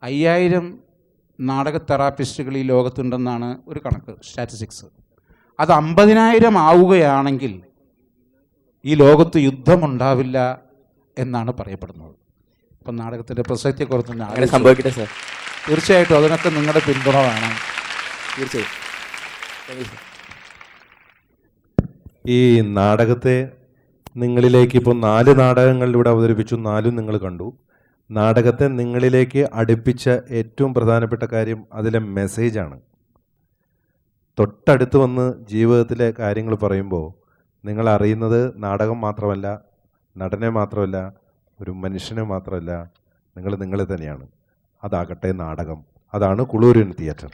5000 നാടക തെറാപ്പിസ്റ്റുകൾ ഈ ലോകത്തുണ്ടെന്നാണ് ഒരു കണക്ക്, സ്റ്റാറ്റിസ്റ്റിക്സ്. അത് 50,000 ആവുകയാണെങ്കിൽ ഈ ലോകത്ത് യുദ്ധമുണ്ടാവില്ല എന്നാണ് പറയപ്പെടുന്നത്. ഇപ്പം നാടകത്തിൻ്റെ പ്രസക്തിയെക്കുറിച്ച് അങ്ങനെ സംഭവിക്കട്ടെ സാർ. തീർച്ചയായിട്ടും അതിനൊക്കെ നിങ്ങളുടെ പിന്തുണ വേണം. തീർച്ചയായും. ഈ നാടകത്തെ നിങ്ങളിലേക്ക് ഇപ്പോൾ 4 നാടകങ്ങളിലൂടെ അവതരിപ്പിച്ചു, 4ഉം നിങ്ങൾ കണ്ടു. നാടകത്തെ നിങ്ങളിലേക്ക് അടുപ്പിച്ച ഏറ്റവും പ്രധാനപ്പെട്ട കാര്യം അതിലെ മെസ്സേജാണ്. തൊട്ടടുത്ത് വന്ന് ജീവിതത്തിലെ കാര്യങ്ങൾ പറയുമ്പോൾ നിങ്ങൾ അറിയുന്നത് നാടകം മാത്രമല്ല, നടനെ മാത്രമല്ല, ഒരു മനുഷ്യനെ മാത്രമല്ല, നിങ്ങൾ തന്നെയാണ്. അതാകട്ടെ നാടകം. അതാണ് കുളൂരിൻ തിയേറ്റർ.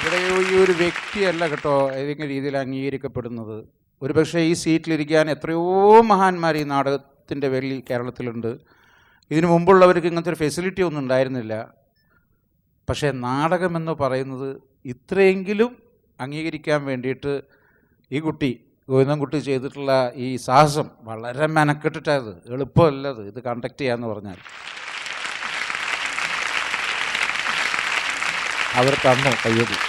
ഇവിടെ ഈ ഒരു വ്യക്തിയല്ല കേട്ടോ ഏതെങ്കിലും രീതിയിൽ അംഗീകരിക്കപ്പെടുന്നത്. ഒരുപക്ഷെ ഈ സീറ്റിലിരിക്കാൻ എത്രയോ മഹാന്മാർ ഈ നാടകത്തിൻ്റെ പേരിൽ കേരളത്തിലുണ്ട്. ഇതിനു മുമ്പുള്ളവർക്ക് ഇങ്ങനത്തെ ഒരു ഫെസിലിറ്റി ഒന്നും ഉണ്ടായിരുന്നില്ല. പക്ഷേ നാടകമെന്ന് പറയുന്നത് ഇത്രയെങ്കിലും അംഗീകരിക്കാൻ വേണ്ടിയിട്ട് ഈ കുട്ടി ഗോവിന്ദൻകുട്ടി ചെയ്തിട്ടുള്ള ഈ സാഹസം വളരെ മെനക്കെട്ടിട്ടത്, എളുപ്പമല്ലത് ഇത് കണ്ടക്ട് ചെയ്യാന്ന് പറഞ്ഞാൽ. അവർ തന്നു കയ്യടി.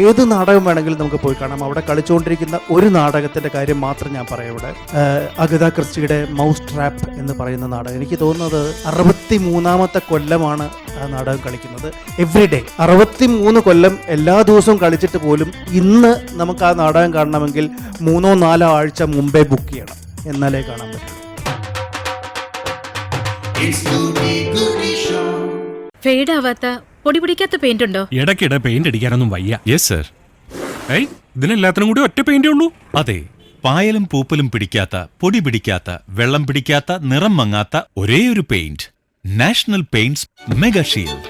ഏത് നാടകം വേണമെങ്കിലും നമുക്ക് പോയി കാണാം. അവിടെ കളിച്ചുകൊണ്ടിരിക്കുന്ന ഒരു നാടകത്തിൻ്റെ കാര്യം മാത്രം ഞാൻ പറയാം. ഇവിടെ അഗത ക്രിസ്റ്റിയുടെ മൗസ് ട്രാപ്പ് എന്ന് പറയുന്ന നാടകം, എനിക്ക് തോന്നുന്നത് 63ാമത്തെ കൊല്ലമാണ് ആ നാടകം കളിക്കുന്നത്. എവ്രിഡേ 63 കൊല്ലം എല്ലാ ദിവസവും കളിച്ചിട്ട് പോലും ഇന്ന് നമുക്ക് ആ നാടകം കാണണമെങ്കിൽ 3-4 ആഴ്ച മുമ്പേ ബുക്ക് ചെയ്യണം, എന്നാലേ കാണാൻ പറ്റും. ഫെയ്ഡാവാത്ത പൊടി പിടിക്കാത്ത പെയിന്റ് ഉണ്ടോ? ഇടയ്ക്കിടെ പെയിന്റ് അടിക്കാനൊന്നും വയ്യ. Yes sir. ഏയ് ഇതിനെല്ലാത്തിനും കൂടി ഒറ്റ പെയിന്റേ ഉള്ളൂ. അതെ, പായലും പൂപ്പലും പിടിക്കാത്ത, പൊടി പിടിക്കാത്ത, വെള്ളം പിടിക്കാത്ത, നിറം മങ്ങാത്ത ഒരേയൊരു paint. National paints mega Shield.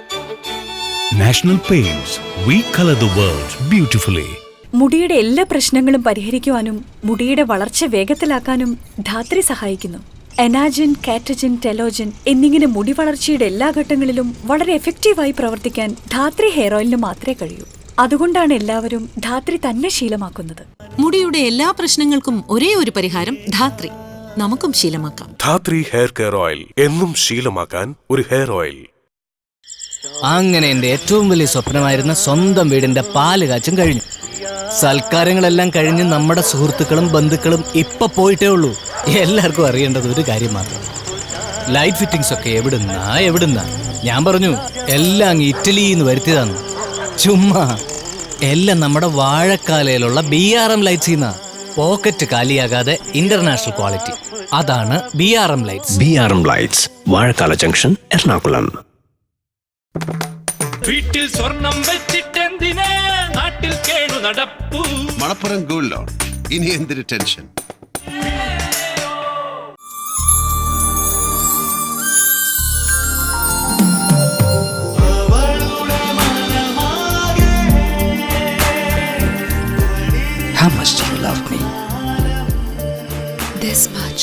National Paints, we colour the world beautifully. മുടിയുടെ എല്ലാ പ്രശ്നങ്ങളും പരിഹരിക്കുവാനും മുടിയുടെ വളർച്ച വേഗത്തിലാക്കാനും ധാത്രി സഹായിക്കുന്നു. എനാജിൻ, കാറ്റജിൻ, ടെലോജിൻ എന്നിങ്ങനെ മുടി വളർച്ചയുടെ എല്ലാ ഘട്ടങ്ങളിലും വളരെ എഫക്റ്റീവായി പ്രവർത്തിക്കാൻ ധാത്രി ഹെയർ ഓയിലിന് മാത്രമേ കഴിയൂ. അതുകൊണ്ടാണ് എല്ലാവരും ധാത്രി തന്നെ ശീലമാക്കുന്നത്. മുടിയുടെ എല്ലാ പ്രശ്നങ്ങൾക്കും ഒരേ ഒരു പരിഹാരം ധാത്രി. നമുക്കും ശീലമാക്കാം. ധാത്രി ഹെയർ കെയർ ഓയിൽ, എന്നും ശീലമാക്കാൻ ഒരു ഹെയർ ഓയിൽ. അങ്ങനെ എന്റെ ഏറ്റവും വലിയ സ്വപ്നമായിരുന്ന സ്വന്തം വീടിന്റെ പാല് കാച്ചും കഴിഞ്ഞു. സൽക്കാരങ്ങളെല്ലാം കഴിഞ്ഞ് നമ്മുടെ സുഹൃത്തുക്കളും ബന്ധുക്കളും ഇപ്പൊ പോയിട്ടേ ഉള്ളൂ. എല്ലാവർക്കും അറിയേണ്ടത് ഒരു കാര്യം മാത്രം, ലൈറ്റ് ഫിറ്റിംഗ്സ് ഒക്കെ എവിടുന്നാ. ഞാൻ പറഞ്ഞു എല്ലാം അങ്ങ് ഇറ്റലിന്ന് വരുത്തിയതാന്ന്. ചുമ്മാ എല്ലാം നമ്മുടെ വാഴക്കാലയിലുള്ള BRM ലൈറ്റ്സിന്നാ. പോക്കറ്റ് കാലിയാകാതെ ഇന്റർനാഷണൽ ക്വാളിറ്റി. അതാണ് BRM lights. BRM lights, Vazhakkala junction, Ernakulam. വീട്ടിൽ സ്വർണം വെച്ചിട്ടെന്തിനാ നാട്ടിൽ കേടു നടപ്പു. മണപ്പുറം ഗോൾഡ് ലോൺ, ഇനി എന്തൊരു tension. How much do you love me? This much.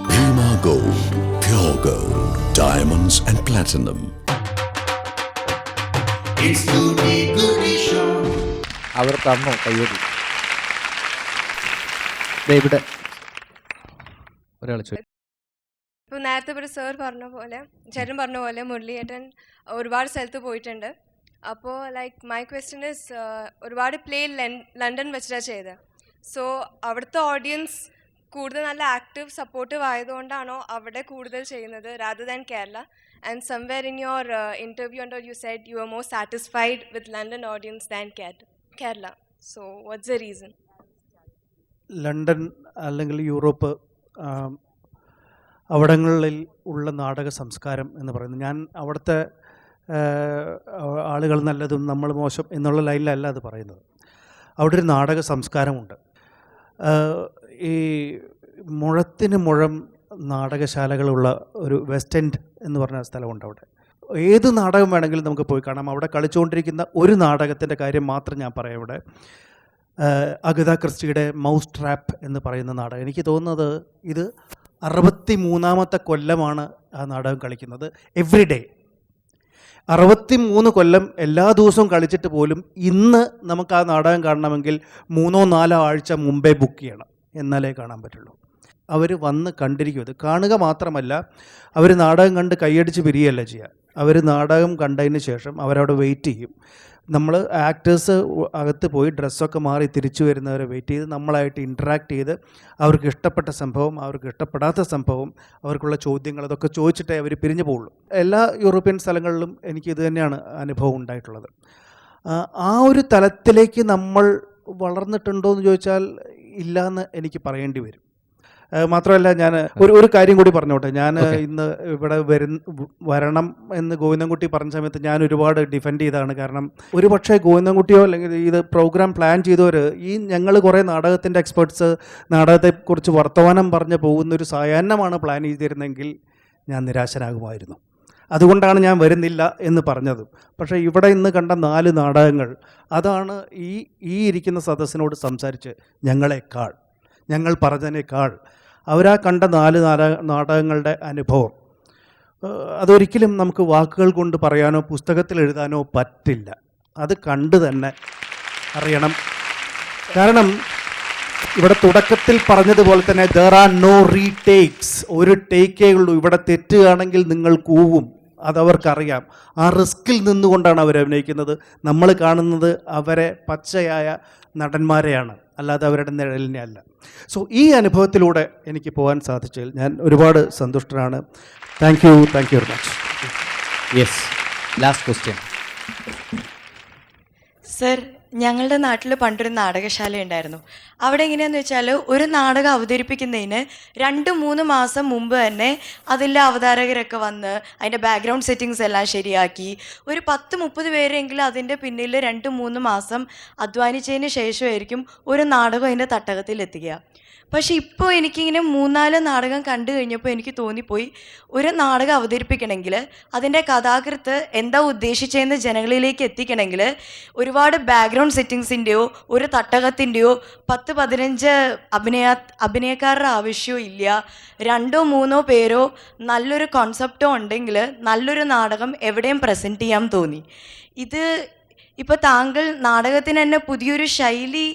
Bhima Gold, pure gold, diamonds and platinum. അവർ തന്നു കയ്യടി. ഇവിടെ ഒരാൾ ചോദിച്ചു. ഇപ്പോൾ നേരത്തെ ഒരു സാർ പറഞ്ഞ പോലെ, ചേട്ടൻ പറഞ്ഞ പോലെ മുരളിയേട്ടൻ ഒരുപാട് സ്ഥലത്ത് പോയിട്ടുണ്ട്. അപ്പോൾ ലൈക്ക് മൈ ക്വസ്റ്റ്യൻ ഇസ്, ഒരുപാട് പ്ലേ ലണ്ടൻ വെച്ചിട്ടാണ് ചെയ്തത്. സോ അവിടുത്തെ ഓഡിയൻസ് കൂടുതൽ നല്ല ആക്റ്റീവ് സപ്പോർട്ടീവ് ആയതുകൊണ്ടാണോ അവിടെ കൂടുതൽ ചെയ്യുന്നത് rather than Kerala? And somewhere in your interview you said you were more satisfied with London audience than Kerala. So what's the reason? London അല്ലെങ്കിൽ യൂറോപ്പ് അവിടങ്ങളിൽ ഉള്ള നാടക സംസ്കാരം എന്ന് പറയുന്നത്, ഞാൻ അവിടുത്തെ ആളുകൾ നല്ലതും നമ്മൾ മോശം എന്നുള്ള ലൈനിലല്ല അത് പറയുന്നത്. അവിടെ ഒരു നാടക സംസ്കാരമുണ്ട്. ഈ മുഴത്തിന് മുഴം നാടകശാലകളുള്ള ഒരു വെസ്റ്റ് എൻഡ് എന്ന് പറഞ്ഞ സ്ഥലമുണ്ട്. അവിടെ ഏത് നാടകം വേണമെങ്കിലും നമുക്ക് പോയി കാണാം. അവിടെ കളിച്ചുകൊണ്ടിരിക്കുന്ന ഒരു നാടകത്തിൻ്റെ കാര്യം മാത്രം ഞാൻ പറയാം. ഇവിടെ അഗത ക്രിസ്റ്റിയുടെ മൗസ് ട്രാപ്പ് എന്ന് പറയുന്ന നാടകം, എനിക്ക് തോന്നുന്നത് ഇത് 63ാമത്തെ കൊല്ലമാണ് ആ നാടകം കളിക്കുന്നത്. എവ്രിഡേ 63 കൊല്ലം എല്ലാ ദിവസവും കളിച്ചിട്ട് പോലും ഇന്ന് നമുക്ക് ആ നാടകം കാണണമെങ്കിൽ 3-4 ആഴ്ച മുമ്പേ ബുക്ക് ചെയ്യണം, എന്നാലേ കാണാൻ പറ്റുള്ളൂ. അവർ വന്ന് കണ്ടിരിക്കും. ഇത് കാണുക മാത്രമല്ല, അവർ നാടകം കണ്ട് കൈയടിച്ച് പിരിയല്ല ചെയ്യുക. അവർ നാടകം കണ്ടതിന് ശേഷം അവരവിടെ വെയിറ്റ് ചെയ്യും. നമ്മൾ ആക്ടേഴ്സ് അകത്ത് പോയി ഡ്രസ്സൊക്കെ മാറി തിരിച്ചു വരുന്നവരെ വെയിറ്റ് ചെയ്ത് നമ്മളായിട്ട് ഇൻറ്ററാക്ട് ചെയ്ത് അവർക്ക് ഇഷ്ടപ്പെട്ട സംഭവം, അവർക്ക് ഇഷ്ടപ്പെടാത്ത സംഭവം, അവർക്കുള്ള ചോദ്യങ്ങൾ, അതൊക്കെ ചോദിച്ചിട്ടേ അവർ പിരിഞ്ഞു പോകുള്ളൂ. എല്ലാ യൂറോപ്യൻ സ്ഥലങ്ങളിലും എനിക്ക് ഇത് തന്നെയാണ് അനുഭവം ഉണ്ടായിട്ടുള്ളത്. ആ ഒരു തലത്തിലേക്ക് നമ്മൾ വളർന്നിട്ടുണ്ടോ എന്ന് ചോദിച്ചാൽ ഇല്ല എന്ന് എനിക്ക് പറയേണ്ടി വരും. മാത്രമല്ല, ഞാൻ ഒരു കാര്യം കൂടി പറഞ്ഞോട്ടെ. ഞാൻ ഇന്ന് ഇവിടെ വരണം എന്ന് ഗോവിന്ദൻകുട്ടി പറഞ്ഞ സമയത്ത് ഞാൻ ഒരുപാട് ഡിഫെൻഡ് ചെയ്തതാണ്. കാരണം ഒരു പക്ഷേ ഗോവിന്ദൻകുട്ടിയോ അല്ലെങ്കിൽ ഇത് പ്രോഗ്രാം പ്ലാൻ ചെയ്തവർ, ഈ ഞങ്ങൾ കുറേ നാടകത്തിൻ്റെ എക്സ്പേർട്സ് നാടകത്തെക്കുറിച്ച് വർത്തമാനം പറഞ്ഞ് പോകുന്നൊരു സായാഹ്നമാണ് പ്ലാൻ ചെയ്തിരുന്നെങ്കിൽ ഞാൻ നിരാശനാകുമായിരുന്നു. അതുകൊണ്ടാണ് ഞാൻ വരുന്നില്ല എന്ന് പറഞ്ഞത്. പക്ഷേ ഇവിടെ ഇന്ന് കണ്ട 4 നാടകങ്ങൾ, അതാണ് ഈ ഇരിക്കുന്ന സദസ്സിനോട് സംസാരിച്ച് ഞങ്ങൾ പറഞ്ഞതിനേക്കാൾ അവരാ കണ്ട 4 നാടകങ്ങളുടെ അനുഭവം അതൊരിക്കലും നമുക്ക് വാക്കുകൾ കൊണ്ട് പറയാനോ പുസ്തകത്തിൽ എഴുതാനോ പറ്റില്ല. അത് കണ്ടു തന്നെ അറിയണം. കാരണം ഇവിടെ തുടക്കത്തിൽ പറഞ്ഞതുപോലെ തന്നെ there are no retakes. ഒരു ടേക്കേ ഉള്ളൂ. ഇവിടെ തെറ്റുകയാണെങ്കിൽ നിങ്ങൾ കൂവും, അതവർക്കറിയാം. ആ റിസ്കിൽ നിന്നുകൊണ്ടാണ് അവർ അഭിനയിക്കുന്നത്. നമ്മൾ കാണുന്നത് അവരെ പച്ചയായ നടന്മാരെയാണ്, അല്ലാതെ അവരുടെ നിഴലിനെ അല്ല. സോ ഈ അനുഭവത്തിലൂടെ എനിക്ക് പോകാൻ സാധിച്ചതിൽ ഞാൻ ഒരുപാട് സന്തുഷ്ടനാണ്. Thank you very much. Yes, last question. Sir, ഞങ്ങളുടെ നാട്ടിൽ പണ്ടൊരു നാടകശാല ഉണ്ടായിരുന്നു. അവിടെ എങ്ങനെയാണെന്ന് വെച്ചാൽ ഒരു നാടകം അവതരിപ്പിക്കുന്നതിന് 2-3 മാസം മുമ്പ് തന്നെ അതിലെ അവതാരകരൊക്കെ വന്ന് അതിൻ്റെ ബാക്ക്ഗ്രൗണ്ട് സെറ്റിങ്സ് എല്ലാം ശരിയാക്കി ഒരു 10-30 പേരെങ്കിലും അതിൻ്റെ പിന്നിൽ 2-3 മാസം അധ്വാനിച്ചതിന് ശേഷമായിരിക്കും ഒരു നാടകം അതിൻ്റെ തട്ടകത്തിൽ എത്തുക. പക്ഷെ ഇപ്പോൾ എനിക്കിങ്ങനെ 3-4 നാടകം കണ്ടു കഴിഞ്ഞപ്പോൾ എനിക്ക് തോന്നിപ്പോയി, ഒരു നാടകം അവതരിപ്പിക്കണമെങ്കിൽ അതിൻ്റെ കഥാകൃത്ത് എന്താ ഉദ്ദേശിച്ചതെന്ന് ജനങ്ങളിലേക്ക് എത്തിക്കണമെങ്കിൽ ഒരുപാട് ബാക്ക്ഗ്രൗണ്ട് സെറ്റിങ്സിൻ്റെയോ ഒരു തട്ടകത്തിൻ്റെയോ 10-15 അഭിനയക്കാരുടെ ആവശ്യമോ ഇല്ല. 2-3 പേരോ നല്ലൊരു കോൺസെപ്റ്റോ ഉണ്ടെങ്കിൽ നല്ലൊരു നാടകം എവിടെയും പ്രസൻറ്റ് ചെയ്യാൻ തോന്നി. ഇത് ഇപ്പോൾ താങ്കൾ നാടകത്തിന് തന്നെ പുതിയൊരു ശൈലി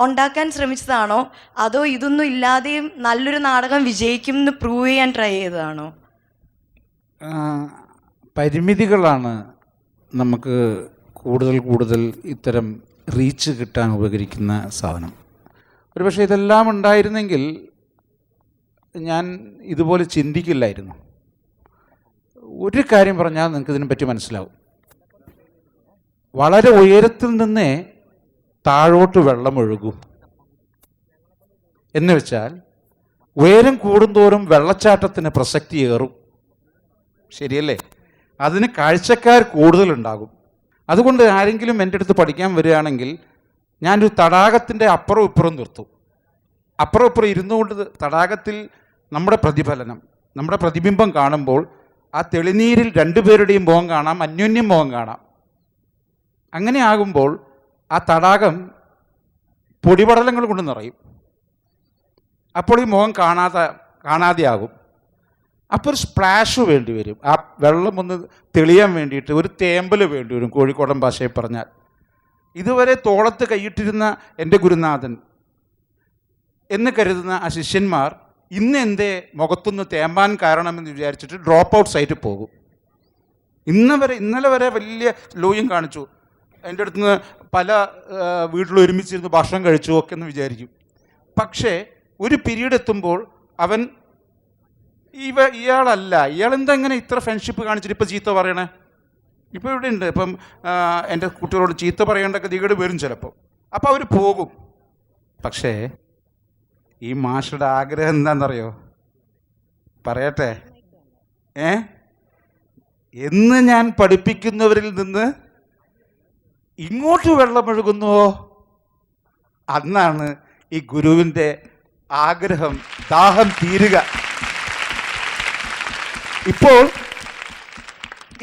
ഉണ്ടാക്കാൻ ശ്രമിച്ചതാണോ, അതോ ഇതൊന്നും ഇല്ലാതെയും നല്ലൊരു നാടകം വിജയിക്കും എന്ന് പ്രൂവ് ചെയ്യാൻ ട്രൈ ചെയ്തതാണോ? പരിമിതികളാണ് നമുക്ക് കൂടുതൽ ഇത്തരം റീച്ച് കിട്ടാൻ ഉപകരിക്കുന്ന സാധനം. ഒരുപക്ഷെ ഇതെല്ലാം ഉണ്ടായിരുന്നെങ്കിൽ ഞാൻ ഇതുപോലെ ചിന്തിക്കില്ലായിരുന്നു. ഒരു കാര്യം പറഞ്ഞാൽ നിങ്ങൾക്ക് ഇതിനെപ്പറ്റി മനസ്സിലാവും. വളരെ ഉയരത്തിൽ നിന്നേ താഴോട്ട് വെള്ളം ഒഴുകും എന്ന് വെച്ചാൽ ഉയരം കൂടുന്തോറും വെള്ളച്ചാട്ടത്തിന് പ്രസക്തി ഏറും. ശരിയല്ലേ? അതിന് കാഴ്ചക്കാർ കൂടുതലുണ്ടാകും. അതുകൊണ്ട് ആരെങ്കിലും എൻ്റെ അടുത്ത് പഠിക്കാൻ വരികയാണെങ്കിൽ ഞാനൊരു തടാകത്തിൻ്റെ അപ്പുറം ഇപ്പുറം നിർത്തും. അപ്പുറം ഇപ്പുറം ഇരുന്നുകൊണ്ട് തടാകത്തിൽ നമ്മുടെ പ്രതിഫലനം, നമ്മുടെ പ്രതിബിംബം കാണുമ്പോൾ ആ തെളിനീരിൽ 2 പേരുടെയും മുഖം കാണാം, അന്യോന്യം മുഖം കാണാം. അങ്ങനെ ആകുമ്പോൾ ആ തടാകം പൊടിപടലങ്ങൾ കൊണ്ട് നിറയും. അപ്പോൾ ഈ മുഖം കാണാതെയാകും. അപ്പോൾ ഒരു സ്പ്ലാഷ് വേണ്ടി വരും. ആ വെള്ളം ഒന്ന് തെളിയാൻ വേണ്ടിയിട്ട് ഒരു തേമ്പൽ വേണ്ടി വരും, കോഴിക്കോടൻ ഭാഷയിൽ പറഞ്ഞാൽ. ഇതുവരെ തോളത്ത് കൈയിട്ടിരുന്ന എൻ്റെ ഗുരുനാഥൻ എന്ന് കരുതുന്ന ആ ശിഷ്യന്മാർ ഇന്ന് എന്തേ മുഖത്തൊന്ന് തേമ്പാൻ കാരണമെന്ന് വിചാരിച്ചിട്ട് ഡ്രോപ്പ് ഔട്ട് സൈറ്റ് പോകും. ഇന്നലെ വരെ വലിയ ലോയും കാണിച്ചു, എൻ്റെ അടുത്ത് നിന്ന് പല വീട്ടിൽ ഒരുമിച്ചിരുന്ന് ഭക്ഷണം കഴിച്ചു ഒക്കെ എന്ന് വിചാരിക്കും. പക്ഷേ ഒരു പീരീഡ് എത്തുമ്പോൾ അവൻ ഇയാളെന്താ ഇങ്ങനെ ഇത്ര ഫ്രണ്ട്ഷിപ്പ് കാണിച്ചിട്ട് ഇപ്പോൾ ചീത്ത പറയണേ? ഇപ്പോൾ ഇവിടെ ഉണ്ട്. ഇപ്പം എൻ്റെ കുട്ടികളോട് ചീത്ത പറയേണ്ട ഗതികേട് വരും ചിലപ്പോൾ. അപ്പോൾ അവർ പോകും. പക്ഷേ ഈ മാഷയുടെ ആഗ്രഹം എന്താണെന്നറിയോ? പറയട്ടെ, എന്ന് ഞാൻ പഠിപ്പിക്കുന്നവരിൽ നിന്ന് ഇങ്ങോട്ട് വെള്ളമൊഴുകുന്നുവോ അന്നാണ് ഈ ഗുരുവിൻ്റെ ആഗ്രഹം, ദാഹം തീരുക. ഇപ്പോൾ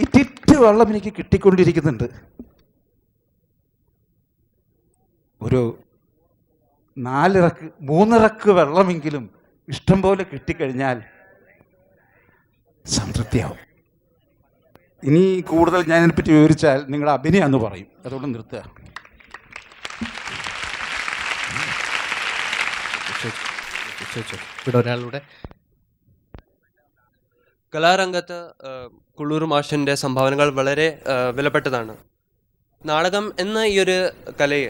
ഇറ്റിറ്റ് വെള്ളം എനിക്ക് കിട്ടിക്കൊണ്ടിരിക്കുന്നുണ്ട്. ഒരു 3 ഇറക്ക് വെള്ളമെങ്കിലും ഇഷ്ടം പോലെ കിട്ടിക്കഴിഞ്ഞാൽ സംതൃപ്തിയാവും. ഇനി കൂടുതൽ ഞാൻ ഇതിനെപ്പറ്റി വിവരിച്ചാൽ നിങ്ങൾ അഭിനയാന്ന് പറയും. അതുകൊണ്ട് നിർത്തുക. ഇവിടെ ഒരാളുടെ കലാരംഗത്ത് കുള്ളൂർ മാഷിൻ്റെ സംഭാവനകൾ വളരെ വിലപ്പെട്ടതാണ്. നാടകം എന്ന ഈ ഒരു കലയെ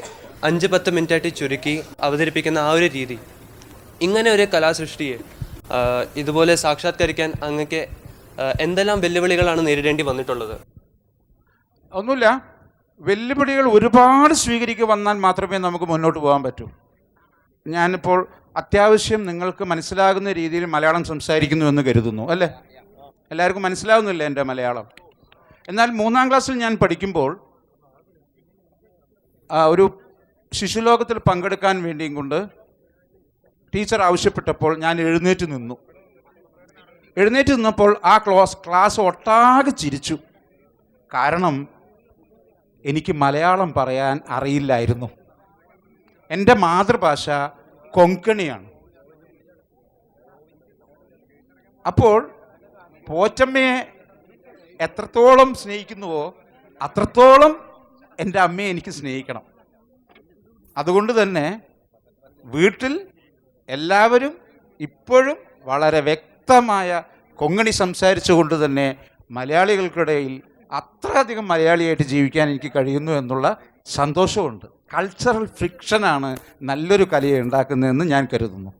5-10 മിനിറ്റായിട്ട് ചുരുക്കി അവതരിപ്പിക്കുന്ന ആ ഒരു രീതി, ഇങ്ങനെ ഒരു കലാസൃഷ്ടിയെ ഇതുപോലെ സാക്ഷാത്കരിക്കാൻ അങ്ങക്ക് എന്തെല്ലാം വെല്ലുവിളികളാണ് നേരിടേണ്ടി വന്നിട്ടുള്ളത്? ഒന്നുമില്ല, വെല്ലുവിളികൾ ഒരുപാട് വന്നാൽ മാത്രമേ നമുക്ക് മുന്നോട്ട് പോകാൻ പറ്റൂ. ഞാനിപ്പോൾ അത്യാവശ്യം നിങ്ങൾക്ക് മനസ്സിലാകുന്ന രീതിയിൽ മലയാളം സംസാരിക്കുന്നു എന്ന് കരുതുന്നു, അല്ലേ? എല്ലാവർക്കും മനസ്സിലാവുന്നില്ല എൻ്റെ മലയാളം. എന്നാൽ 3-ാം ക്ലാസ്സിൽ ഞാൻ പഠിക്കുമ്പോൾ ഒരു ശിശുലോകത്തിൽ പങ്കെടുക്കാൻ വേണ്ടിയും കൊണ്ട് ടീച്ചർ ആവശ്യപ്പെട്ടപ്പോൾ ഞാൻ എഴുന്നേറ്റ് നിന്നു. എഴുന്നേറ്റ് നിന്നപ്പോൾ ആ ക്ലാസ് ഒട്ടാകെ ചിരിച്ചു. കാരണം എനിക്ക് മലയാളം പറയാൻ അറിയില്ലായിരുന്നു. എൻ്റെ മാതൃഭാഷ കൊങ്കണിയാണ്. അപ്പോൾ പോറ്റമ്മയെ എത്രത്തോളം സ്നേഹിക്കുന്നുവോ അത്രത്തോളം എൻ്റെ അമ്മയെ എനിക്ക് സ്നേഹിക്കണം. അതുകൊണ്ട് തന്നെ വീട്ടിൽ എല്ലാവരും ഇപ്പോഴും വളരെ വ്യക്തമായ കൊങ്കണി സംസാരിച്ചുകൊണ്ട് തന്നെ മലയാളികൾക്കിടയിൽ അത്രയധികം മലയാളിയായിട്ട് ജീവിക്കാൻ എനിക്ക് കഴിയുന്നു എന്നുള്ള സന്തോഷമുണ്ട്. കൾച്ചറൽ ഫ്രിക്ഷനാണ് നല്ലൊരു കലയെ ഉണ്ടാക്കുന്നതെന്ന് ഞാൻ കരുതുന്നു.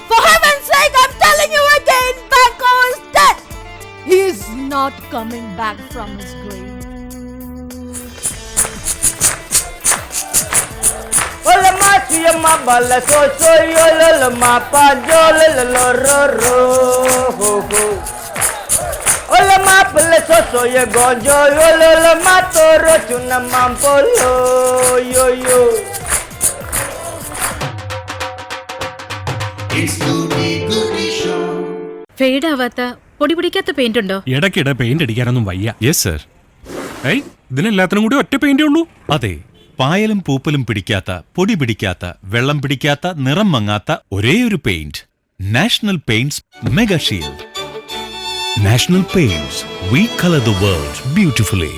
For heaven's sake, I'm telling you again, Banco is dead. He's not coming back from his grave. Hola ma bala so yo la ma pa jo la ro ro ho ho. Hola ma bala so ye go jo yo la ma to ro chuna mampo yo yo. Fade ആവാത്ത പൊടി പിടിക്കാത്ത paint ഉണ്ടോ? ഇടയ്ക്കിടെ paint അടിക്കാനൊന്നും വയ്യ. Yes sir. ഏയ് ഇതിനെല്ലാത്തിനും കൂടി ഒറ്റ പെയിന്റേ ഉള്ളൂ. അതെ, പായലും പൂപ്പലും പിടിക്കാത്ത, പൊടി പിടിക്കാത്ത, വെള്ളം പിടിക്കാത്ത, നിറം മങ്ങാത്ത ഒരേയൊരു paint. National paints mega Shield. National Paints, we colour the world beautifully.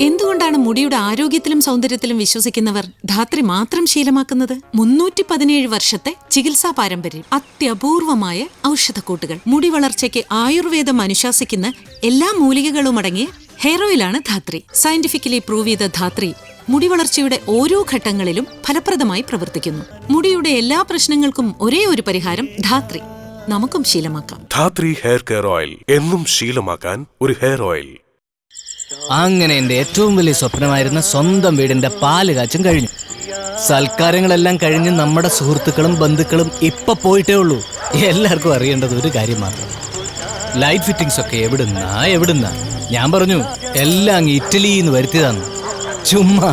എന്തുകൊണ്ടാണ് മുടിയുടെ ആരോഗ്യത്തിലും സൗന്ദര്യത്തിലും വിശ്വസിക്കുന്നവർ ധാത്രി മാത്രം ശീലമാക്കുന്നത്? 317 വർഷത്തെ ചികിത്സാ പാരമ്പര്യം, അത്യപൂർവമായ ഔഷധക്കൂട്ടുകൾ, മുടി വളർച്ചയ്ക്ക് ആയുർവേദം അനുശാസിക്കുന്ന എല്ലാ മൂലികകളും അടങ്ങിയ ഹെയർ ഓയിലാണ് ധാത്രി. സയന്റിഫിക്കലി പ്രൂവ് ചെയ്ത ധാത്രി മുടി വളർച്ചയുടെ ഓരോ ഘട്ടങ്ങളിലും ഫലപ്രദമായി പ്രവർത്തിക്കുന്നു. മുടിയുടെ എല്ലാ പ്രശ്നങ്ങൾക്കും ഒരേ ഒരു പരിഹാരം ധാത്രി. നമുക്കും ശീലമാക്കാം. ധാത്രി ഹെയർ കെയർ ഓയിൽ, എന്നും ശീലമാക്കാൻ ഒരു ഹെയർ ഓയിൽ. അങ്ങനെ എൻ്റെ ഏറ്റവും വലിയ സ്വപ്നമായിരുന്ന സ്വന്തം വീടിന്റെ പാല് കാച്ചും കഴിഞ്ഞു. സൽക്കാരങ്ങളെല്ലാം കഴിഞ്ഞ് നമ്മുടെ സുഹൃത്തുക്കളും ബന്ധുക്കളും ഇപ്പൊ പോയിട്ടേ ഉള്ളൂ. എല്ലാവർക്കും അറിയേണ്ടത് ഒരു കാര്യം മാത്രം, ലൈറ്റ് ഫിറ്റിംഗ്സ് ഒക്കെ എവിടുന്നാ. ഞാൻ പറഞ്ഞു എല്ലാം അങ്ങ് ഇറ്റലിയിൽ നിന്ന് വരുത്തിയതാണ്. ചുമ്മാ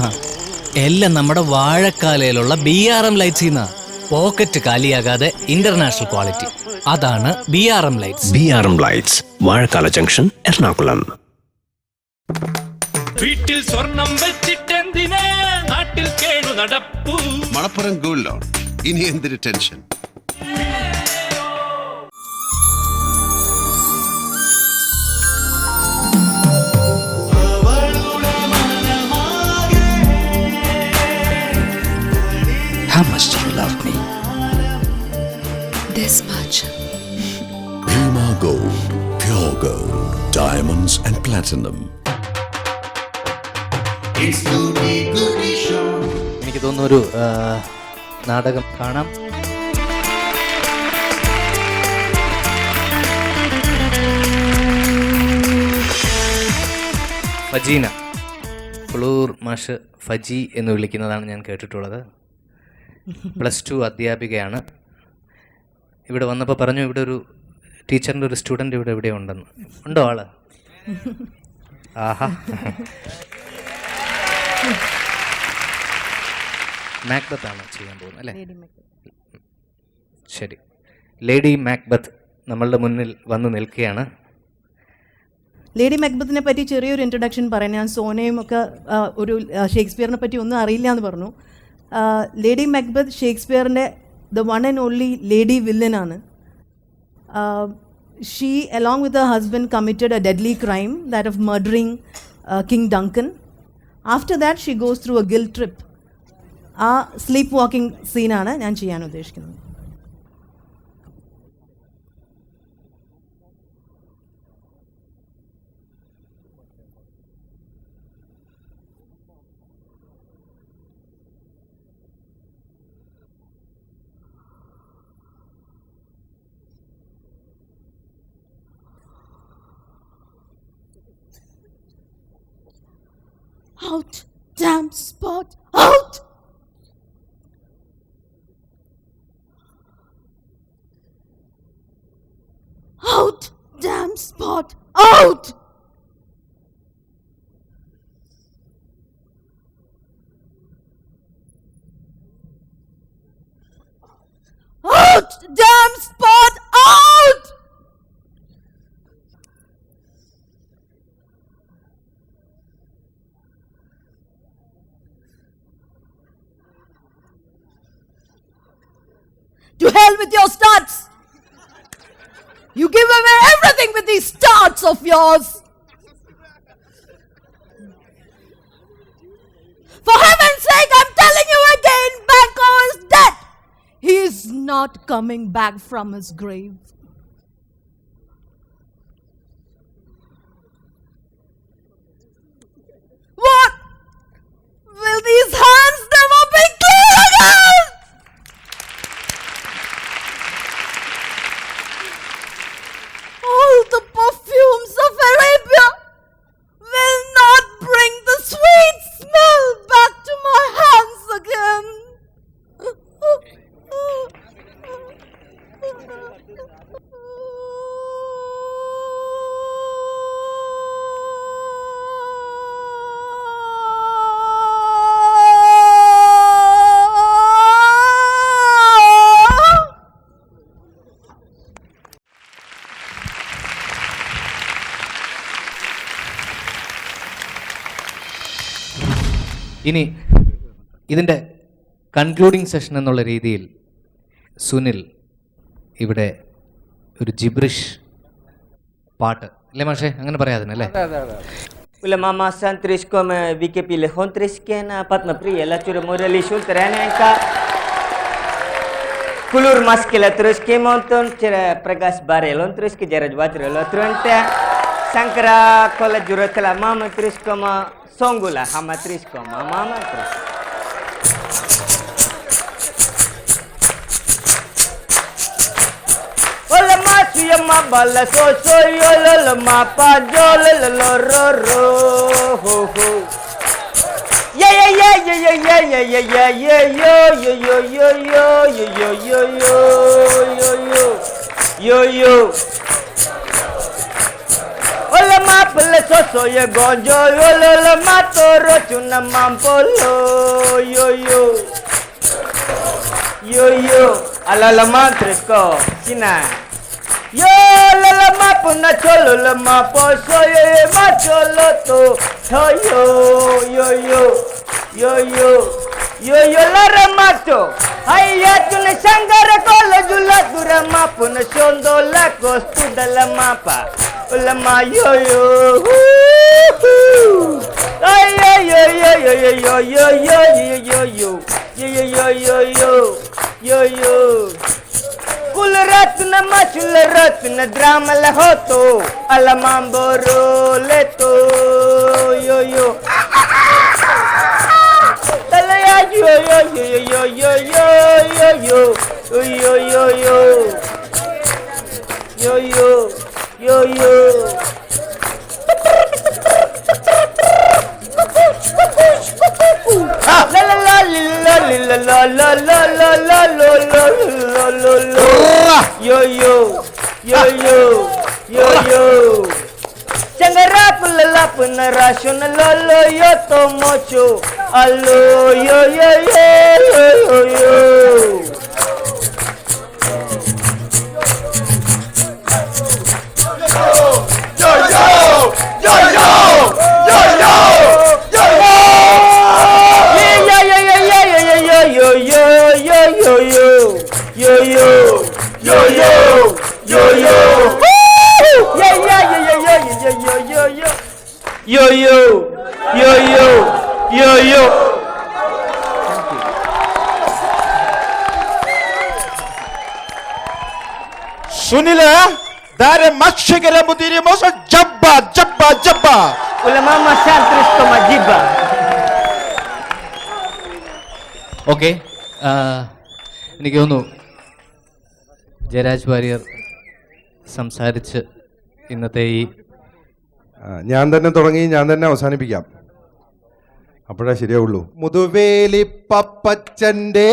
എല്ലാം നമ്മുടെ വാഴക്കാലയിലുള്ള BRM ലൈറ്റ്സിന്നാ. പോക്കറ്റ് കാലിയാകാതെ ഇന്റർനാഷണൽ ക്വാളിറ്റി. അതാണ് BRM lights. BRM lights, Vazhakkala junction, Ernakulam. വീട്ടിൽ സ്വർണം വെച്ചിട്ടെന്തിനാ നാട്ടിൽ കേടു നടപ്പു. മണപ്പുറം ഗോൾഡ് ലോൺ, ഇനി എന്തൊരു tension. How much do you love me? This much. Prima Gold, pure gold, diamonds and platinum. എനിക്ക് തോന്നുന്നു ഒരു നാടകം കാണാം. ഫജീന, കുളൂർ മാഷ് ഫജി എന്ന് വിളിക്കുന്നതാണ് ഞാൻ കേട്ടിട്ടുള്ളത്. +2 അധ്യാപികയാണ്. ഇവിടെ വന്നപ്പോൾ പറഞ്ഞു ഇവിടെ ഒരു ടീച്ചറിൻ്റെ ഒരു സ്റ്റുഡൻറ്റ് ഇവിടെ എവിടെ ഉണ്ടെന്ന്. ഉണ്ടോ ആള്? ആഹാ. മാക്ബത്ത് ആണ് ചെയ്യാൻ പോകുന്നത് അല്ലേ? ശരി, ലേഡി മാക്ബത്ത് നമ്മളുടെ മുന്നിൽ വന്ന് നിൽക്കുകയാണ്. ലേഡി മാക്ബത്തിനെ പറ്റി ചെറിയൊരു ഇൻട്രൊഡക്ഷൻ പറയാം. ഞാൻ സോനയും ഒക്കെ ഒരു ഷേക്സ്പിയറിനെ പറ്റി ഒന്നും അറിയില്ല എന്ന് പറഞ്ഞു. ലേഡി മാക്ബത്ത് ഷേക്സ്പിയറിൻ്റെ the one and only lady വില്ലനാണ്. She along with her husband committed a deadly crime, that of murdering king Duncan. After that she goes through a guilt trip. ആ സ്ലീപ്പ് വാക്കിംഗ് സീനാണ് ഞാൻ ചെയ്യാൻ ഉദ്ദേശിക്കുന്നത്. Out, damn spot, out! Out, damn spot, out! You give away everything with these starts of yours. For heaven's sake, I'm telling you again, Banco is dead. He is not coming back from his grave. What? Will these hands never be clean again? All the perfumes of Arabia will not bring the sweet smell back to my hands again. ഇനി ഇതിൻ്റെ concluding session എന്നുള്ള രീതിയിൽ സുനിൽ ഇവിടെ ഒരു gibberish പാട്ട് അല്ലേ മാഷേ, അങ്ങനെ പറയാതിനല്ലേ? Ula mama santris ko me VKP lehontris kena patna priya la cura morali sul teranenka. Kulur maskela terus ke monton cera pragas barelon terus ke jaraj wajra lo trunta. Sankara kola juratala mama terus ko ma songula hama terus ko mama terus. Ola masiya ma bala so so yo la ma pa jo la ro ro ho ho. Yeah yeah yeah yeah yeah yeah yeah yeah yeah yo yo yo yo yo yo yo yo yo yo yo yo. Ola ma bala so so yo gonjo yo la ma toro chuna mampolo yo yo yo yo. Ala ma tresco sina. Yo la ma puna cholo la ma poso ye ma cholo to yo yo yo yo yo yo yo la ramato ay ya tune sangara kola jula dura ma puna chondo la costu dalla mapa la ma yo yo ay yo yo yo yo yo yo yo yo yo yo yo yo yo yo yo Kulratna machulatna drama la hoto alamamboro leto yo yo talaya yo yo yo yo yo yo yo yo yo yo yo yo yo yo la la la la la la la la la la la la la la yo yo yo yo yo yo changara pulala punara shona lo lo yo tomocho allo yo yo yo yo yo yo yo yo yo yo yo yo yo yo yeah yeah yeah yeah yeah yeah yeah yeah yo yo yo yo yo yo Sunil ദാരെ മക്ഷകര മുതിരി മോസ ജബ്ബ ജബ്ബ ജബ്ബ ulama masantris ko majiba. Okay, എനിക്ക് തോന്നുന്നു ജയരാജ് വാര്യർ സംസാരിച്ച് ഇന്നത്തെ ഈ ഞാൻ തന്നെ തുടങ്ങി ഞാൻ തന്നെ അവസാനിപ്പിക്കാം, അപ്പോഴേ ശരിയാവുള്ളൂ. മുതുവേലി പപ്പച്ചന്റെ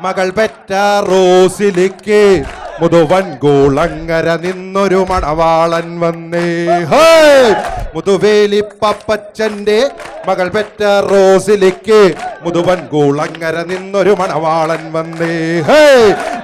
മകൾ പെറ്റ റോസിലേക്ക് മുതുവൻ ഗോളങ്ങര നിന്നൊരു മണവാളൻ വന്നേ. മുതുവേലി പപ്പച്ചന്റെ മകൾ പെറ്റ റോസിലേക്ക് മുതുവൻ കൂളങ്ങര നിന്നൊരു മണവാളൻ വന്നേ. ഹേ,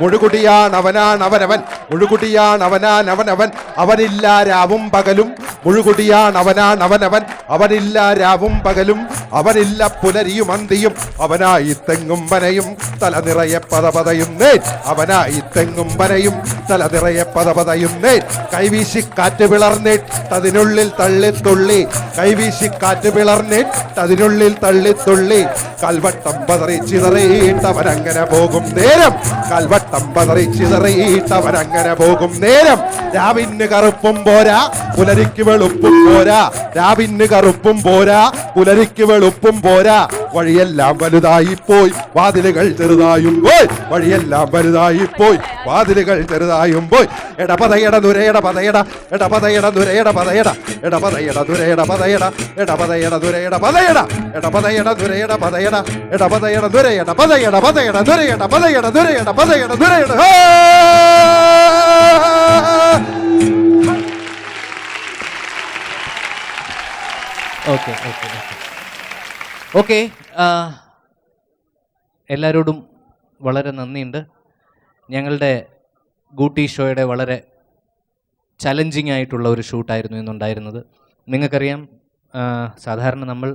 മുഴുകുടിയാണ് അവനാണവനവൻ, മുഴുകുടിയാണ് അവനാണവനവൻ, അവനില്ല രാവും പകലും. മുഴുകുടിയാണ് അവനാണവനവൻ, അവനില്ല രാവും പകലും, അവനില്ല പുലരിയും അന്തിയും. അവനായി തെങ്ങും വനയും തല നിറയെ പതപതയും നേൻ, അവനായി തെങ്ങും വനയും തല നിറയെ പതപതയും നേൻ. കൈവീശി കാറ്റ് വിളർന്നിട്ടതിനുള്ളിൽ തള്ളിത്തുള്ളി, കൈവീശി കാറ്റ് വിളർന്നിട്ടതിനുള്ളിൽ തള്ളിത്തുള്ളി. കൽവട്ടം പതറി ചിതറിയിട്ടവനങ്ങനെ പോകും നേരം, കൽവട്ടം പതറി ചിതറിയിട്ടവനങ്ങനെ പോകും നേരം. രാവിന് കറുപ്പും പോരാ പുലരിക്ക് വെളുപ്പും പോരാ, രാവിന് കറുപ്പും പോരാ പുലരിക്ക് വെളുപ്പും പോരാ. വഴിയെല്ലാം വലുതായി പോയി വാതിലുകൾ ചെറുതായും പോയി, വഴിയെല്ലാം വലുതായി പോയി വാതിലുകൾ ചെറുതായും പോയി. എടപതയട ദുരേട പതയട, എടപതയട ദുരേട പതയട, എടപതയട ദുരേട പതയട, എടപതയട ദുരേട പതയട, എടപതയട ദുരേട പതയട, എടപതയട ദുരേട പതയട, പതയട ദുരേട പതയട, ദുരേട പതയട ദുരേട. ഓക്കെ ഓക്കെ ഓക്കെ എല്ലാവരോടും വളരെ നന്ദിയുണ്ട്. ഞങ്ങളുടെ ഗൂട്ടി ഷോയുടെ വളരെ ചലഞ്ചിങ് ആയിട്ടുള്ള ഒരു ഷൂട്ടായിരുന്നു ഇന്നുണ്ടായിരുന്നത്. നിങ്ങൾക്കറിയാം, സാധാരണ നമ്മൾ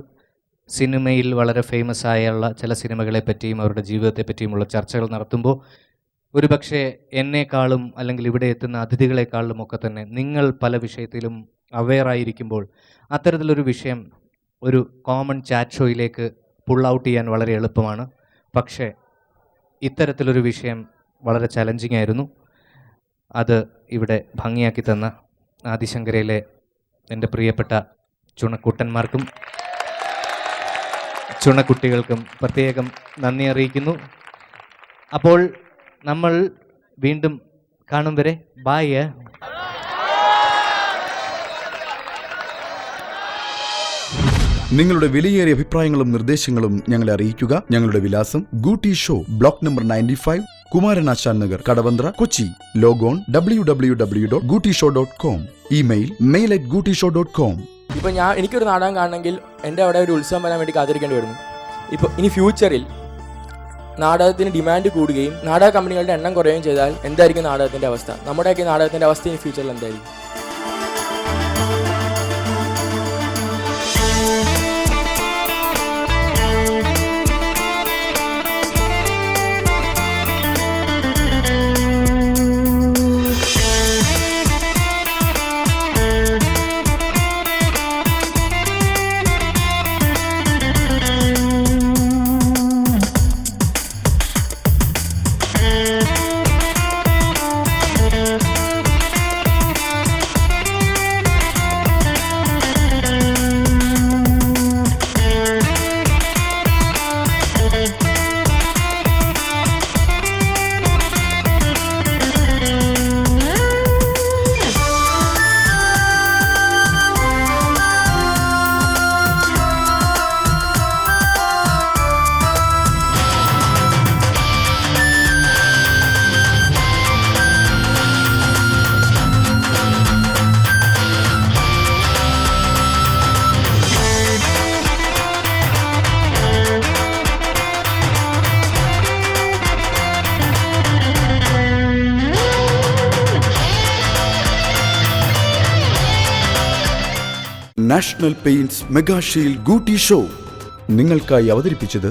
സിനിമയിൽ വളരെ ഫേമസ് ആയുള്ള ചില സിനിമകളെ പറ്റിയും അവരുടെ ജീവിതത്തെ പറ്റിയുമുള്ള ചർച്ചകൾ നടത്തുമ്പോൾ ഒരു പക്ഷേ എന്നെക്കാളും അല്ലെങ്കിൽ ഇവിടെ എത്തുന്ന അതിഥികളെക്കാളും ഒക്കെ തന്നെ നിങ്ങൾ പല വിഷയത്തിലും അവെയറായിരിക്കുമ്പോൾ അത്തരത്തിലൊരു വിഷയം ഒരു കോമൺ ചാറ്റ് ഷോയിലേക്ക് പുൾ ഔട്ട് ചെയ്യാൻ വളരെ എളുപ്പമാണ്. പക്ഷേ ഇത്തരത്തിലൊരു വിഷയം വളരെ ചലഞ്ചിങ് ആയിരുന്നു. അത് ഇവിടെ ഭംഗിയാക്കി തന്ന ആദിശങ്കരയിലെ എൻ്റെ പ്രിയപ്പെട്ട ചുണക്കുട്ടന്മാർക്കും ചുണക്കുട്ടികൾക്കും പ്രത്യേകം നന്ദി അറിയിക്കുന്നു. അപ്പോൾ നമ്മൾ വീണ്ടും കാണും വരെ ബായ്. നിങ്ങളുടെ വിലയേറിയ അഭിപ്രായങ്ങളും നിർദ്ദേശങ്ങളും ഞങ്ങളെ അറിയിക്കുക. ഞങ്ങളുടെ വിലാസം ഗൂട്ടി show, block number 95, Kumaranasan Nagar, Kadavanthra, Kochi. Logon www.gootishow.com. Email mail@gootishow.com. ഇപ്പോൾ എനിക്കൊരു നാടകം കാണണമെങ്കിൽ എൻ്റെ അവിടെ ഒരു ഉത്സവം വരാൻ വേണ്ടി കാത്തിരിക്കേണ്ടി വരുന്നു. ഇപ്പോൾ ഇനി ഫ്യൂച്ചറിൽ നാടകത്തിന് ഡിമാൻഡ് കൂടുകയും നാടക കമ്പനികളുടെ എണ്ണം കുറയുകയും ചെയ്താൽ എന്തായിരിക്കും നാടകത്തിൻ്റെ അവസ്ഥ? നമ്മുടെയൊക്കെ നാടകത്തിൻ്റെ അവസ്ഥ ഇനി ഫ്യൂച്ചറിൽ എന്തായിരിക്കും? നാഷണൽ പെയിന്റ്സ് മെഗാ ഷീൽഡ് ഗൂട്ടി ഷോ നിങ്ങൾക്കായി അവതരിപ്പിച്ചത്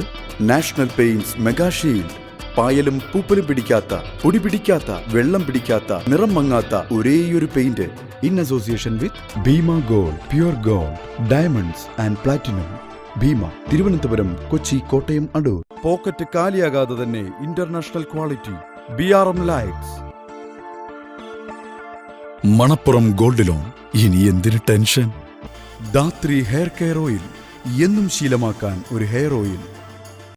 നാഷണൽ പെയിന്റ്സ് മെഗാ ഷീൽഡ്. പായലും പൂപ്പലും പിടിക്കാത്ത, പൊടി പിടിക്കാത്ത, വെള്ളം പിടിക്കാത്ത, നിറം മങ്ങാത്ത ഒരേയൊരു paint. In association with Bhima gold, pure gold, diamonds and platinum. Bhima, Thiruvananthapuram, Kochi, Kottayam, Adoor. Pocket കാലിയാകാതെ തന്നെ international quality. BRM lights. Manappuram gold loan. ഇനി എന്തിന് tension? Dhathri hair care oil. എന്നും ശീലമാക്കാൻ ഒരു ഹെയർ ഓയിൽ.